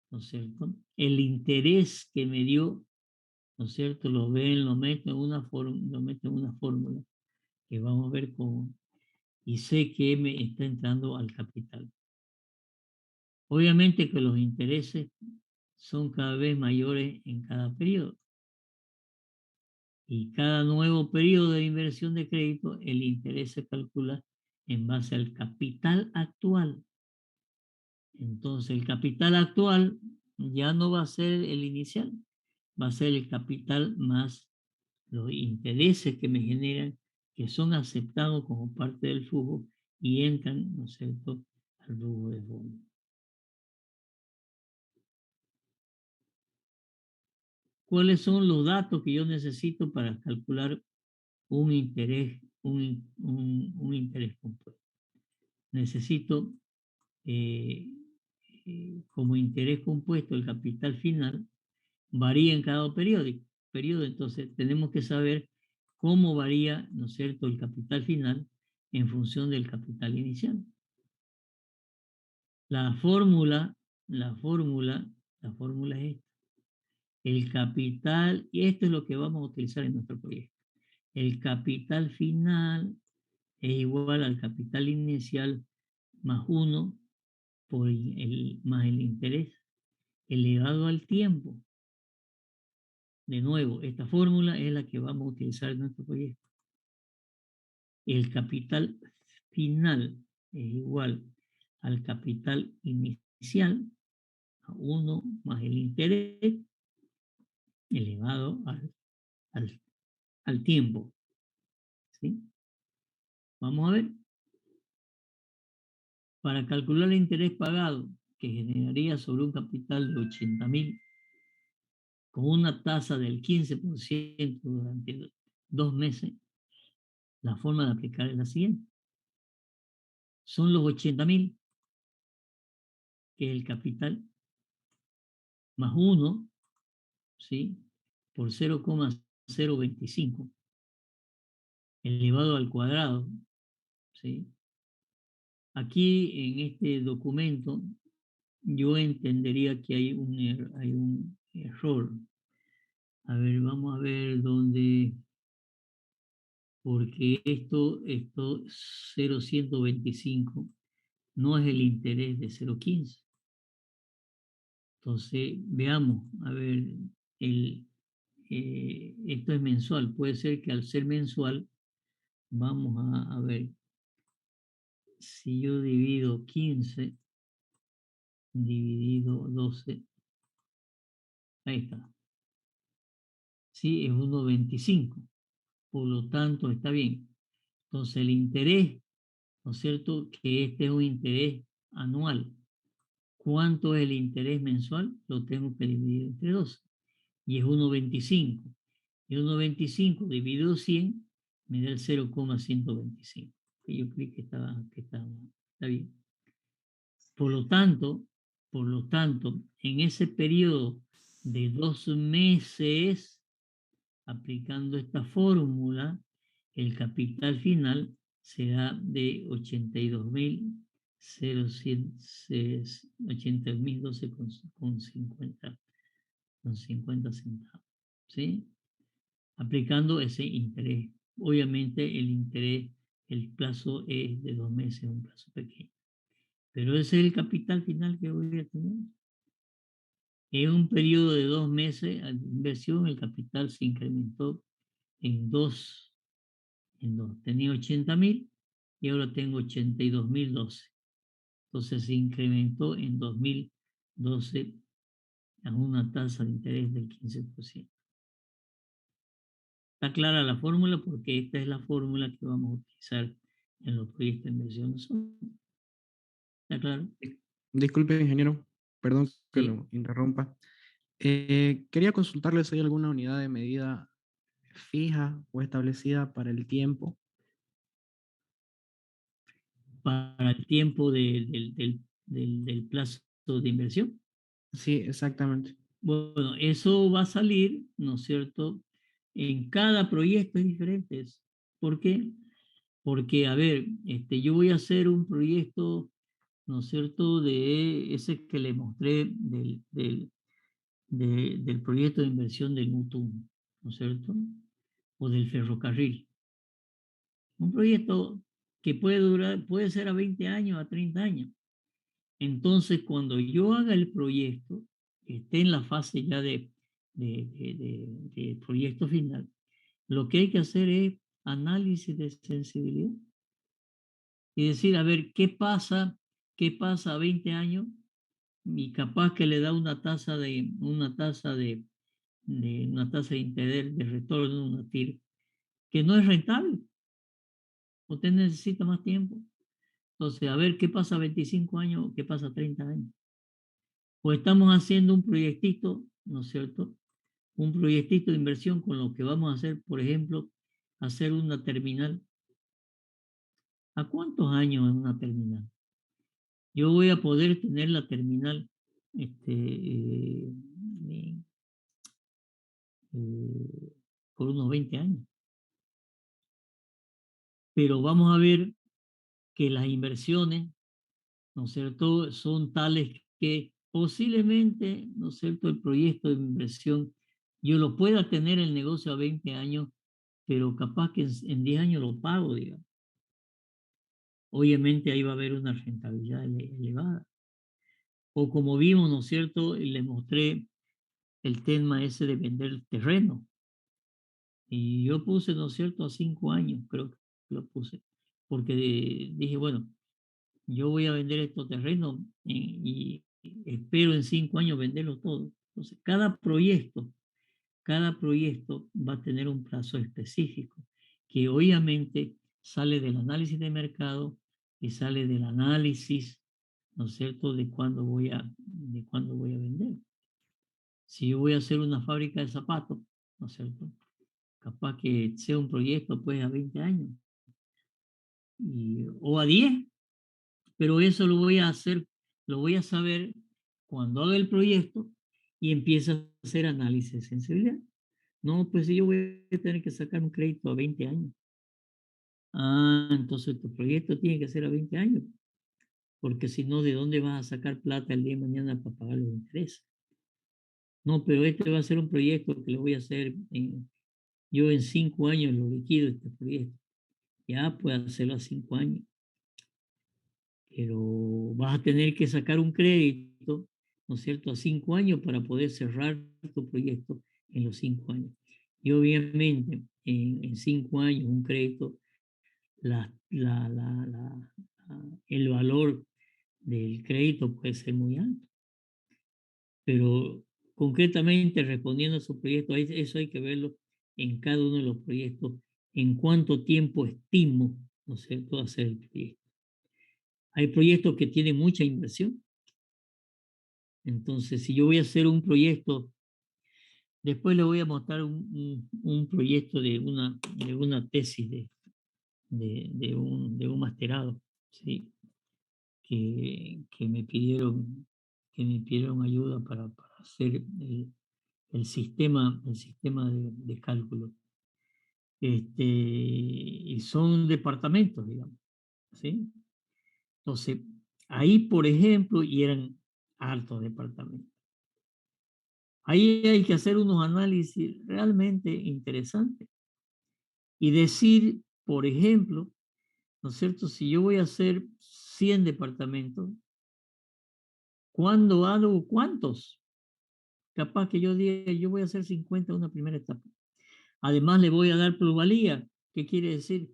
¿no es cierto?, el interés que me dio, ¿no es cierto?, lo meto en una fórmula que vamos a ver cómo, y sé que me está entrando al capital. Obviamente que los intereses son cada vez mayores en cada periodo. Y cada nuevo periodo de inversión de crédito, el interés se calcula en base al capital actual. Entonces, el capital actual ya no va a ser el inicial, va a ser el capital más los intereses que me generan, que son aceptados como parte del flujo y entran, ¿no es cierto?, al flujo de fondos. ¿Cuáles son los datos que yo necesito para calcular un interés compuesto? Necesito como interés compuesto el capital final varía en cada periodo. periodo, entonces tenemos que saber cómo varía, ¿no es cierto?, el capital final en función del capital inicial. La fórmula es esta. El capital, y esto es lo que vamos a utilizar en nuestro proyecto. El capital final es igual al capital inicial más 1 más el interés elevado al tiempo. De nuevo, esta fórmula es la que vamos a utilizar en nuestro proyecto. El capital final es igual al capital inicial, a 1 más el interés elevado al tiempo. ¿Sí? Vamos a ver. Para calcular el interés pagado, que generaría sobre un capital de 80.000, con una tasa del 15% durante 2 meses, la forma de aplicar es la siguiente. Son los 80.000, que es el capital, más 1, ¿sí?, por 0,025, elevado al cuadrado. ¿Sí? Aquí en este documento yo entendería que hay un error. A ver, vamos a ver dónde, porque esto 0,125 no es el interés de 0,15. Entonces, veamos, a ver, esto es mensual. Puede ser que al ser mensual, vamos a ver, si yo divido 15 dividido 12, ahí está. Sí, es 1,25. Por lo tanto, está bien. Entonces, el interés, ¿no es cierto?, que este es un interés anual. ¿Cuánto es el interés mensual? Lo tengo que dividir entre 12. Y es 1,25. Y 1,25 dividido 100 me da el 0,125. Yo creí que está bien. Por lo tanto, en ese periodo de 2 meses, aplicando esta fórmula, el capital final será de 80.012,50 centavos. ¿Sí? Aplicando ese interés. Obviamente el interés, el plazo es de 2 meses, un plazo pequeño. Pero ese es el capital final que voy a tener. En un periodo de 2 meses de inversión, el capital se incrementó en dos. Tenía 80.000 y ahora tengo 82.012. Entonces se incrementó en 2012 a una tasa de interés del 15%. Está clara la fórmula porque esta es la fórmula que vamos a utilizar en los proyectos de inversión. ¿Está claro? Disculpe, ingeniero, perdón que Sí. lo interrumpa. Quería consultarle si hay alguna unidad de medida fija o establecida para el tiempo. Para el tiempo del plazo de inversión. Sí, exactamente. Bueno, eso va a salir, ¿no es cierto? En cada proyecto es diferente. ¿Por qué? Porque, a ver, yo voy a hacer un proyecto, ¿no es cierto?, de ese que le mostré del proyecto de inversión del Mutum, ¿no es cierto? O del ferrocarril. Un proyecto que puede ser a 20 años, a 30 años. Entonces, cuando yo haga el proyecto, esté en la fase ya de proyecto final, lo que hay que hacer es análisis de sensibilidad y decir, a ver, ¿qué pasa a 20 años? Y capaz que le da una tasa de interés de retorno, una TIR, que no es rentable. Usted necesita más tiempo. Entonces, a ver, ¿qué pasa a 25 años? ¿Qué pasa a 30 años? Pues estamos haciendo un proyectito, ¿no es cierto? Un proyectito de inversión con lo que vamos a hacer, por ejemplo, hacer una terminal. ¿A cuántos años es una terminal? Yo voy a poder tener la terminal por unos 20 años. Pero vamos a ver que las inversiones, ¿no es cierto?, son tales que posiblemente, ¿no es cierto?, el proyecto de inversión, yo lo pueda tener el negocio a 20 años, pero capaz que en 10 años lo pago, digamos. Obviamente ahí va a haber una rentabilidad elevada. O como vimos, ¿no es cierto?, y les mostré el tema ese de vender terreno. Y yo puse, ¿no es cierto?, a 5 años, creo que lo puse. Porque dije, bueno, yo voy a vender estos terrenos y espero en 5 años venderlo todo. Entonces, cada proyecto va a tener un plazo específico, que obviamente sale del análisis de mercado y sale del análisis, ¿no es cierto?, de cuándo voy a vender. Si yo voy a hacer una fábrica de zapatos, ¿no es cierto?, capaz que sea un proyecto pues a 20 años o a 10, pero eso lo voy a hacer, lo voy a saber cuando haga el proyecto y empiece a hacer análisis de sensibilidad. No, pues si yo voy a tener que sacar un crédito a 20 años. Ah, entonces tu proyecto tiene que ser a 20 años, porque si no, ¿de dónde vas a sacar plata el día de mañana para pagar los intereses? No, pero este va a ser un proyecto que lo voy a hacer, yo en 5 años lo liquido este proyecto. Ya, puedes hacerlo a 5 años, pero vas a tener que sacar un crédito, ¿no es cierto?, a 5 años para poder cerrar tu proyecto en los 5 años. Y obviamente, en 5 años, un crédito, el valor del crédito puede ser muy alto. Pero concretamente, respondiendo a su proyecto, eso hay que verlo en cada uno de los proyectos, en cuánto tiempo estimo, ¿no es cierto?, hacer el proyecto. Hay proyectos que tienen mucha inversión. Entonces, si yo voy a hacer un proyecto, después le voy a mostrar un proyecto de una tesis de un masterado, ¿sí?, que me pidieron ayuda para hacer el sistema de cálculo. Y son departamentos, digamos, ¿sí? Entonces, ahí, por ejemplo, y eran altos departamentos. Ahí hay que hacer unos análisis realmente interesantes y decir, por ejemplo, ¿no es cierto?, si yo voy a hacer 100 departamentos, ¿cuándo hago cuántos? Capaz que yo diga, yo voy a hacer 50 en una primera etapa. Además, le voy a dar plusvalía. ¿Qué quiere decir?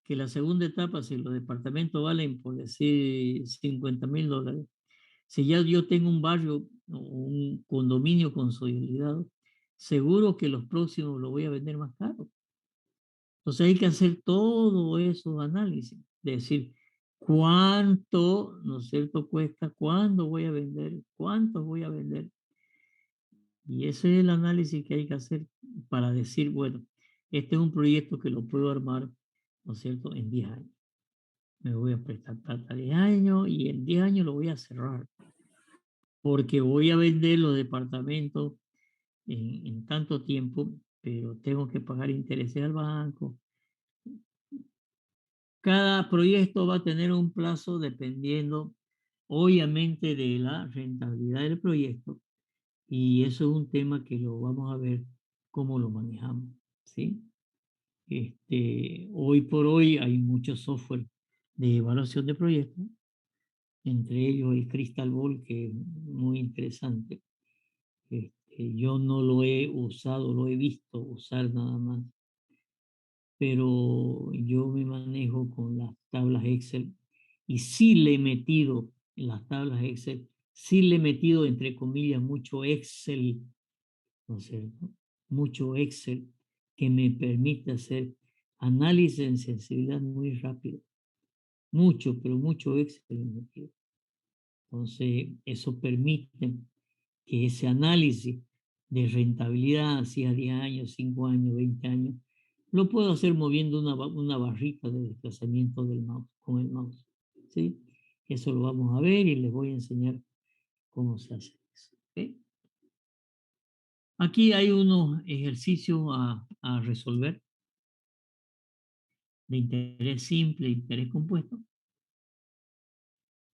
Que la segunda etapa, si los departamentos valen, por decir, $50,000, si ya yo tengo un barrio o un condominio consolidado, seguro que los próximos lo voy a vender más caro. Entonces hay que hacer todo esos análisis, de decir cuánto, ¿no es cierto?, cuesta, cuándo voy a vender, cuánto voy a vender. Y ese es el análisis que hay que hacer para decir, bueno, este es un proyecto que lo puedo armar, ¿no es cierto?, en 10 años. Me voy a prestar plata 10 años y en 10 años lo voy a cerrar, porque voy a vender los departamentos en tanto tiempo, pero tengo que pagar intereses al banco. Cada proyecto va a tener un plazo dependiendo, obviamente, de la rentabilidad del proyecto, y eso es un tema que lo vamos a ver cómo lo manejamos, ¿sí? Hoy por hoy hay muchos software de evaluación de proyectos, entre ellos el Crystal Ball, que es muy interesante. Yo no lo he usado, lo he visto usar nada más, pero yo me manejo con las tablas Excel y sí le he metido en las tablas Excel, sí le he metido, entre comillas, mucho Excel, ¿no es cierto?, mucho Excel que me permite hacer análisis en sensibilidad muy rápido. Mucho, pero mucho Excel he metido. Entonces, eso permite que ese análisis de rentabilidad, si a 10 años, 5 años, 20 años, lo puedo hacer moviendo una barrita de desplazamiento del mouse, con el mouse, ¿sí? Eso lo vamos a ver y les voy a enseñar cómo se hace eso, ¿ok? Aquí hay unos ejercicios a resolver de interés simple, interés compuesto,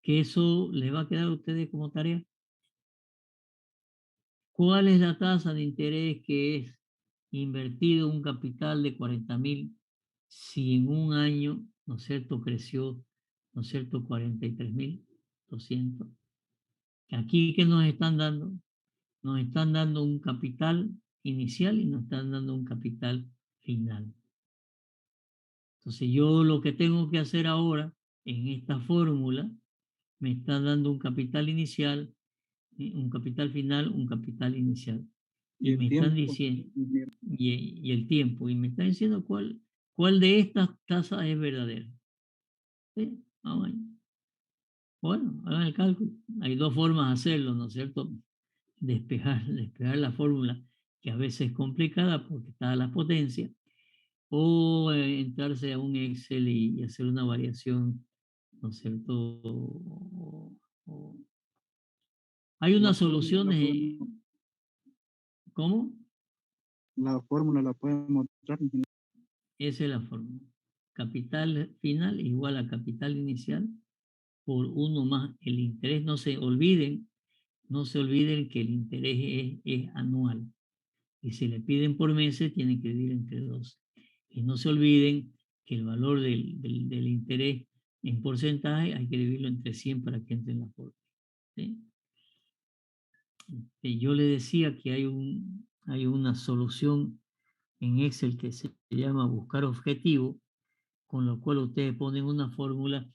que eso les va a quedar a ustedes como tarea. ¿Cuál es la tasa de interés que es invertido un capital de 40.000 si en un año, ¿no es cierto?, creció, ¿no es cierto?, 43.200? Aquí, ¿qué nos están dando? Nos están dando un capital inicial y nos están dando un capital final. Entonces yo lo que tengo que hacer ahora en esta fórmula me está dando un capital inicial, un capital final, un capital inicial. Y me están diciendo, y el tiempo, y me están diciendo cuál de estas tasas es verdadera. ¿Sí? Bueno, hagan el cálculo. Hay dos formas de hacerlo, ¿no es cierto? Despejar la fórmula, que a veces es complicada porque está a la potencia, o entrarse a un Excel y hacer una variación, ¿no es cierto? Hay unas soluciones, ¿cómo? La fórmula la pueden mostrar. Esa es la fórmula. Capital final igual a capital inicial por 1 más el interés. No se olviden que el interés es anual. Y si le piden por meses, tienen que dividir entre 12. Y no se olviden que el valor del interés en porcentaje hay que dividirlo entre 100 para que entre en la fórmula. ¿Sí? Yo le decía que hay una solución en Excel que se llama buscar objetivo, con lo cual ustedes ponen una fórmula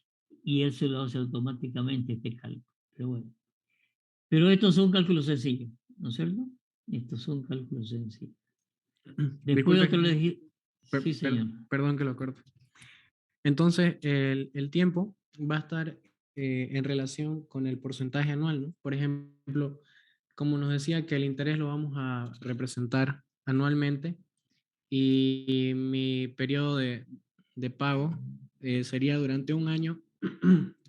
y él se lo hace automáticamente este cálculo. Pero bueno. Pero estos son cálculos sencillos, ¿no es cierto? Estos son cálculos sencillos. Después Disculpe, otro le dije, sí señor. perdón que lo corte. Entonces, el tiempo va a estar en relación con el porcentaje anual, ¿no? Por ejemplo, como nos decía que el interés lo vamos a representar anualmente y mi periodo de pago sería durante un año,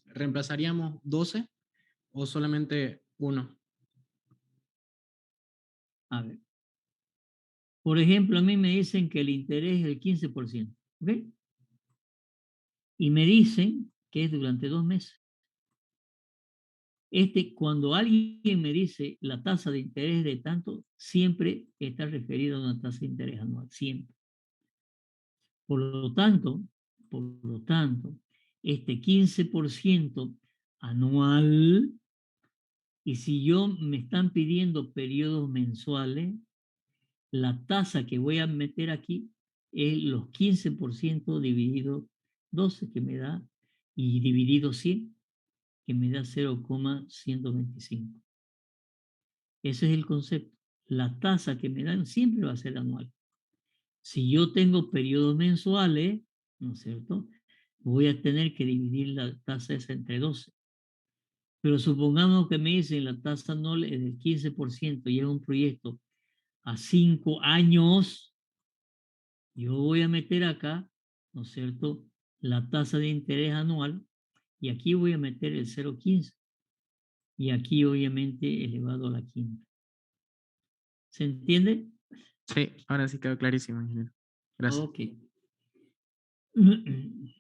¿reemplazaríamos 12 o solamente uno? A ver. Por ejemplo, a mí me dicen que el interés es el 15%, ¿ok? Y me dicen que es durante 2 meses. Cuando alguien me dice la tasa de interés de tanto, siempre está referido a una tasa de interés anual, siempre. Por lo tanto, este 15% anual, y si me están pidiendo periodos mensuales, la tasa que voy a meter aquí es los 15% dividido 12, que me da, y dividido 100, que me da 0,125. Ese es el concepto. La tasa que me dan siempre va a ser anual. Si yo tengo periodos mensuales, ¿no es cierto?, voy a tener que dividir la tasa esa entre 12. Pero supongamos que me dicen la tasa anual es del 15% y es un proyecto a 5 años, yo voy a meter acá, ¿no es cierto?, la tasa de interés anual y aquí voy a meter el 0,15 y aquí obviamente elevado a la quinta. ¿Se entiende? Sí, ahora sí quedó clarísimo, ingeniero. Gracias. Ok. En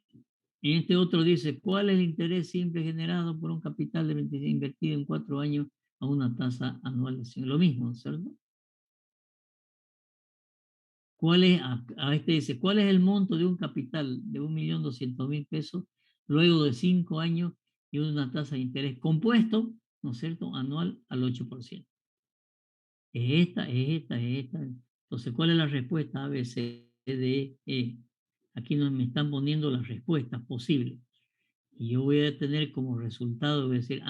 este otro dice, ¿cuál es el interés simple generado por un capital de 26 invertido en 4 años a una tasa anual de 100? Lo mismo, ¿cierto? A este dice, ¿cuál es el monto de un capital de 1.200.000 pesos luego de 5 años y una tasa de interés compuesto, ¿no es cierto?, anual al 8%? Es esta. Entonces, ¿cuál es la respuesta? A, B, C, D, E. Aquí me están poniendo las respuestas posibles. Y yo voy a tener como resultado, voy a decir,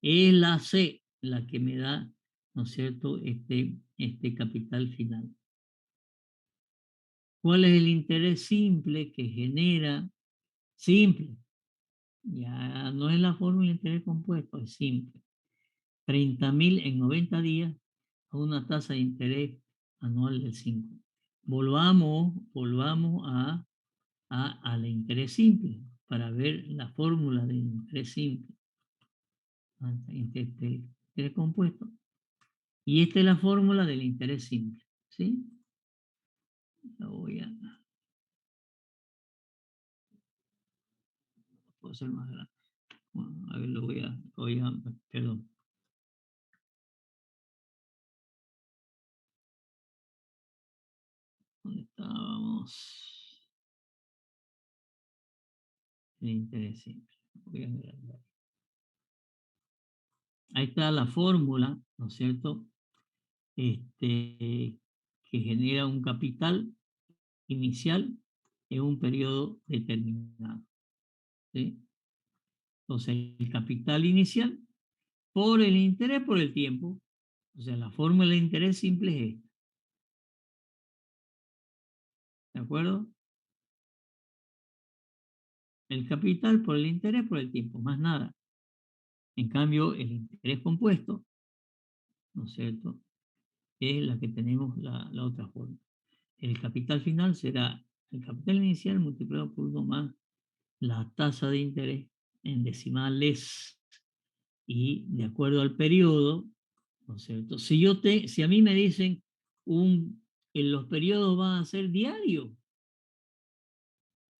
es la C la que me da, ¿no es cierto?, este capital final. ¿Cuál es el interés simple que genera? Simple. Ya no es la fórmula de interés compuesto, es simple. 30.000 en 90 días a una tasa de interés anual del 5. Volvamos al interés simple para ver la fórmula de interés simple. Interés compuesto. Y esta es la fórmula del interés simple, ¿sí? La voy a... Puedo hacer más grande. Bueno, a ver, lo voy a, perdón. ¿Dónde estábamos? El interés simple. Voy a agrandar. Ahí está la fórmula, ¿no es cierto? Que genera un capital inicial en un periodo determinado, ¿sí? Entonces, el capital inicial por el interés por el tiempo. O sea, la fórmula de interés simple es esta. ¿De acuerdo? El capital por el interés por el tiempo, más nada. En cambio, el interés compuesto, ¿no es cierto? Es la que tenemos la otra forma. El capital final será el capital inicial multiplicado por 1 más la tasa de interés en decimales y de acuerdo al periodo, ¿no es cierto? Si a mí me dicen en los periodos van a ser diarios,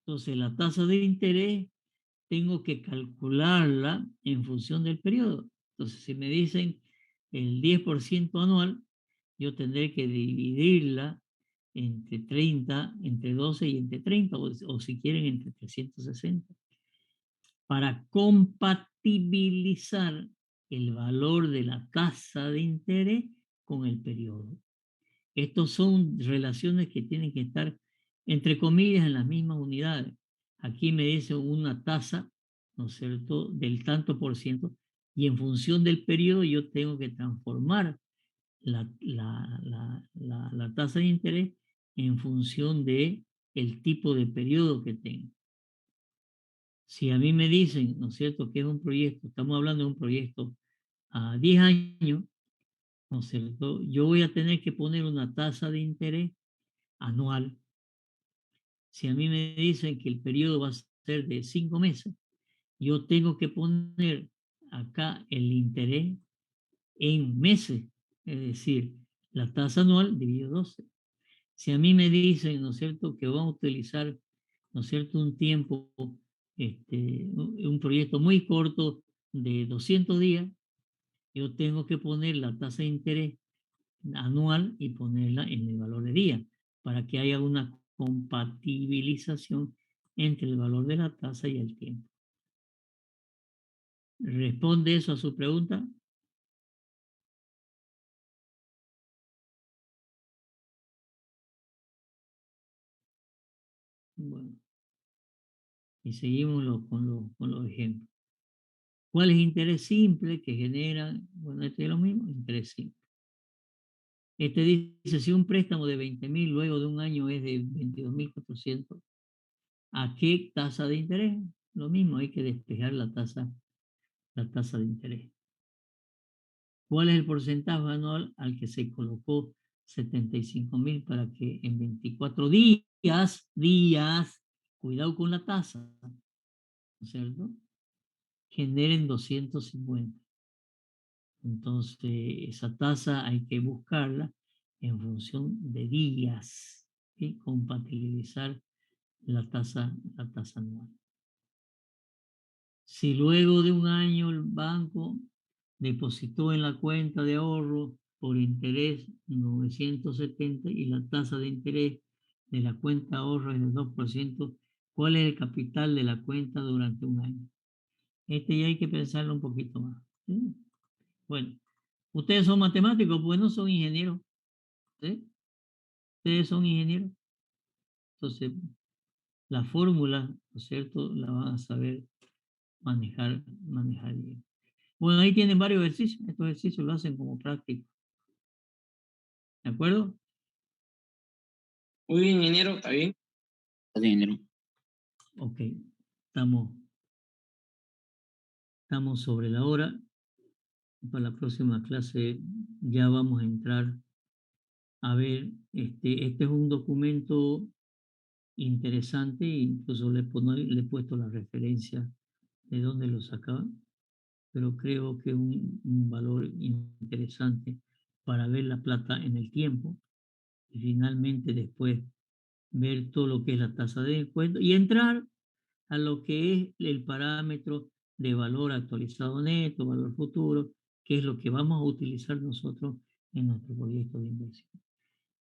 entonces la tasa de interés tengo que calcularla en función del periodo. Entonces, si me dicen el 10% anual, yo tendré que dividirla entre 30, entre 12 y entre 30, o si quieren entre 360, para compatibilizar el valor de la tasa de interés con el periodo. Estos son relaciones que tienen que estar, entre comillas, en las mismas unidades. Aquí me dice una tasa, ¿no es cierto?, del tanto por ciento, y en función del periodo yo tengo que transformar la tasa de interés en función de el tipo de periodo que tengo. Si a mí me dicen, ¿no es cierto?, que es un proyecto, estamos hablando de un proyecto a 10 años, ¿no es cierto?, yo voy a tener que poner una tasa de interés anual. Si a mí me dicen que el periodo va a ser de 5 meses, yo tengo que poner acá el interés en meses, es decir, la tasa anual dividido 12. Si a mí me dicen, ¿no es cierto?, que vamos a utilizar, ¿no es cierto?, un tiempo, un proyecto muy corto de 200 días, yo tengo que poner la tasa de interés anual y ponerla en el valor de día para que haya una compatibilización entre el valor de la tasa y el tiempo. ¿Responde eso a su pregunta? Bueno, y seguimos con los ejemplos. ¿Cuál es interés simple que genera? Bueno, este es lo mismo, interés simple. Este dice, si un préstamo de 20.000 luego de un año es de 22.400, ¿a qué tasa de interés? Lo mismo, hay que despejar la tasa de interés. ¿Cuál es el porcentaje anual al que se colocó 75.000 para que en 24 días, cuidado con la tasa, ¿no es cierto?, generen 250? Entonces, esa tasa hay que buscarla en función de días y compatibilizar la tasa anual. Si luego de un año el banco depositó en la cuenta de ahorro por interés 970 y la tasa de interés de la cuenta de ahorro es del 2%, ¿cuál es el capital de la cuenta durante un año? Este ya hay que pensarlo un poquito más, ¿sí? Bueno, ustedes son matemáticos, pues no son ingenieros, ¿sí? Ustedes son ingenieros. Entonces, la fórmula, ¿no es cierto?, la van a saber manejar bien. Bueno, ahí tienen varios ejercicios. Estos ejercicios lo hacen como práctica. ¿De acuerdo? Muy bien, ingeniero, está bien. Está bien, ingeniero. Ok. Estamos sobre la hora. Para la próxima clase ya vamos a entrar a ver. Este es un documento interesante, incluso le he puesto la referencia de dónde lo sacaban, pero creo que es un valor interesante para ver la plata en el tiempo y finalmente después ver todo lo que es la tasa de descuento y entrar a lo que es el parámetro de valor actualizado neto, valor futuro, que es lo que vamos a utilizar nosotros en nuestro proyecto de inversión.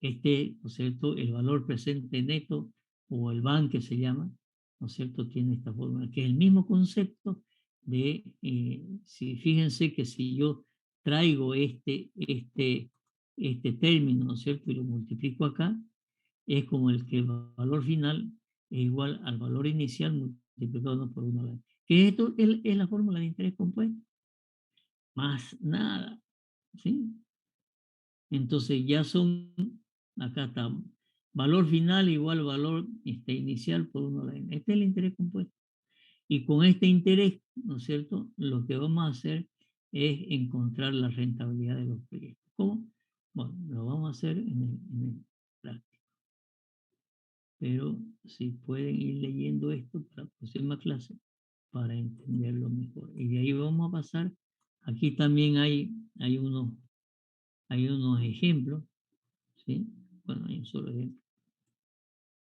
¿No es cierto? El valor presente neto o el BAN que se llama, ¿no es cierto? Tiene esta fórmula, que es el mismo concepto de, si fíjense que si yo traigo este término, ¿no es cierto? Y lo multiplico acá, es como el que el valor final es igual al valor inicial multiplicado por 1. Que esto es la fórmula de interés compuesto. Más nada. ¿Sí? Entonces ya son, acá está, valor final igual valor inicial por 1 Este es el interés compuesto. Y con este interés, ¿no es cierto? Lo que vamos a hacer es encontrar la rentabilidad de los proyectos. ¿Cómo? Bueno, lo vamos a hacer en el práctico. Pero si pueden ir leyendo esto para la próxima clase, para entenderlo mejor. Y de ahí vamos a pasar, aquí también hay unos ejemplos, ¿sí? Bueno, hay un solo ejemplo.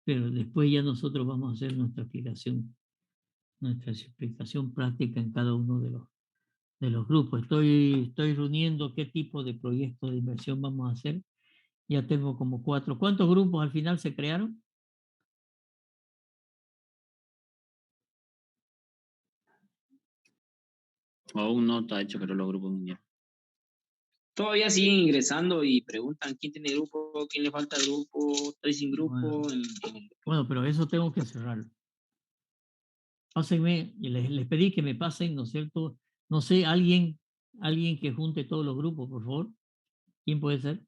Pero después ya nosotros vamos a hacer nuestra explicación práctica en cada uno de los grupos. Estoy reuniendo qué tipo de proyectos de inversión vamos a hacer. Ya tengo como 4. ¿Cuántos grupos al final se crearon? Aún no está hecho, pero los grupos mineros. Todavía siguen ingresando y preguntan quién tiene grupo, quién le falta grupo, estoy sin grupo. Bueno, pero eso tengo que cerrarlo. Pásenme, y les pedí que me pasen, ¿no es cierto? No sé, alguien que junte todos los grupos, por favor. ¿Quién puede ser?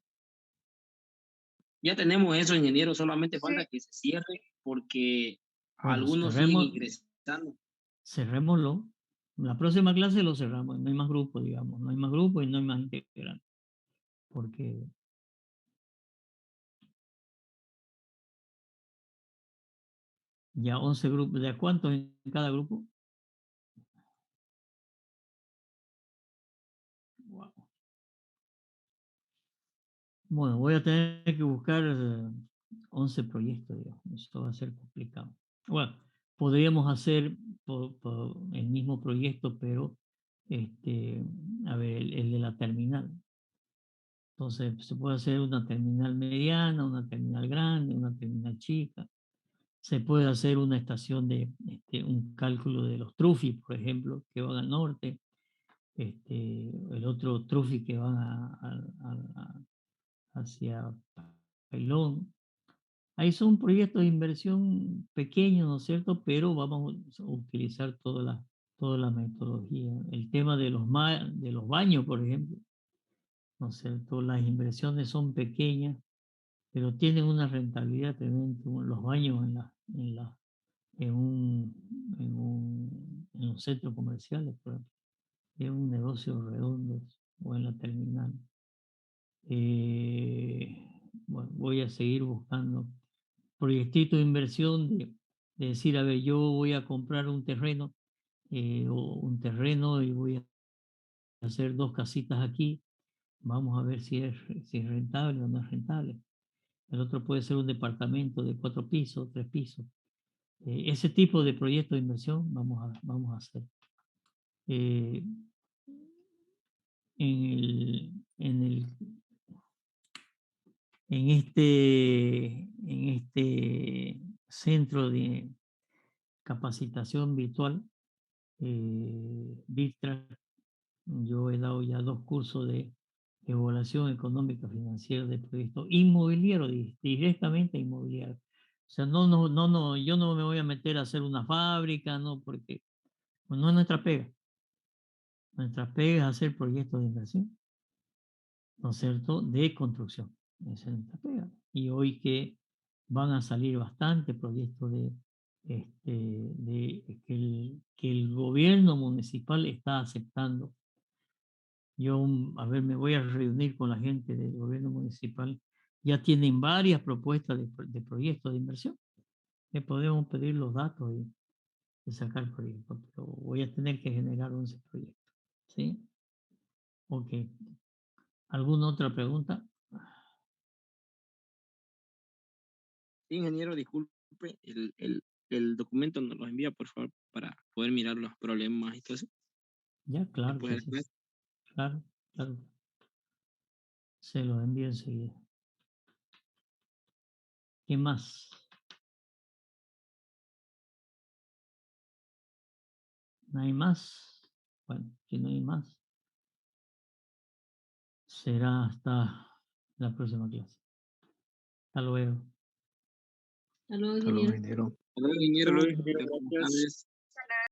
Ya tenemos eso, ingeniero, solamente falta que se cierre porque Bueno, algunos siguen ingresando. Cerrémoslo. La próxima clase lo cerramos. No hay más grupos, digamos. No hay más grupos y no hay más integrantes. Porque ya 11 grupos. ¿De cuántos en cada grupo? Wow. Bueno, voy a tener que buscar 11 proyectos, digamos. Esto va a ser complicado. Bueno, podríamos hacer por el mismo proyecto, pero a ver, el de la terminal. Entonces, se puede hacer una terminal mediana, una terminal grande, una terminal chica. Se puede hacer una estación de un cálculo de los trufis, por ejemplo, que van al norte. El otro trufi que van hacia Pailón. Ahí son proyectos de inversión pequeños, ¿no es cierto? Pero vamos a utilizar toda la metodología. El tema de de los baños, por ejemplo, ¿no es cierto? Las inversiones son pequeñas, pero tienen una rentabilidad tremenda. Los baños en un centro comercial, por ejemplo, es un negocio redondo, o en la terminal. Bueno, voy a seguir buscando proyectitos de inversión de decir, a ver, yo voy a comprar un terreno y voy a hacer 2 casitas aquí. Vamos a ver si es rentable o no es rentable. El otro puede ser un departamento de 4 pisos, 3 pisos. Ese tipo de proyectos de inversión vamos a hacer. Eh, en el, en el, en este centro de capacitación virtual, VIRTRA, yo he dado ya 2 cursos de evaluación económica financiera de proyectos inmobiliarios, directamente inmobiliario. O sea, yo no me voy a meter a hacer una fábrica, no, porque pues, no es nuestra pega. Nuestra pega es hacer proyectos de inversión, ¿no es cierto?, de construcción. Esa es nuestra pega. Y hoy que van a salir bastantes proyectos que el gobierno municipal está aceptando. Yo, a ver, me voy a reunir con la gente del gobierno municipal. Ya tienen varias propuestas de proyectos de inversión. Le podemos pedir los datos y sacar proyectos, pero voy a tener que generar 11 proyectos. ¿Sí? Ok. ¿Alguna otra pregunta? Ingeniero, disculpe, el documento nos lo envía, por favor, para poder mirar los problemas y todo eso. Ya, claro Después que de la sí. clase. Claro, claro. Se lo envío enseguida. ¿Qué más? ¿No hay más? Bueno, si no hay más, será hasta la próxima clase. Hasta luego. Hasta luego, Hasta luego, ingeniero. ingeniero. Hasta luego, ingeniero. Hasta luego, ingeniero, Buenas gracias. tardes.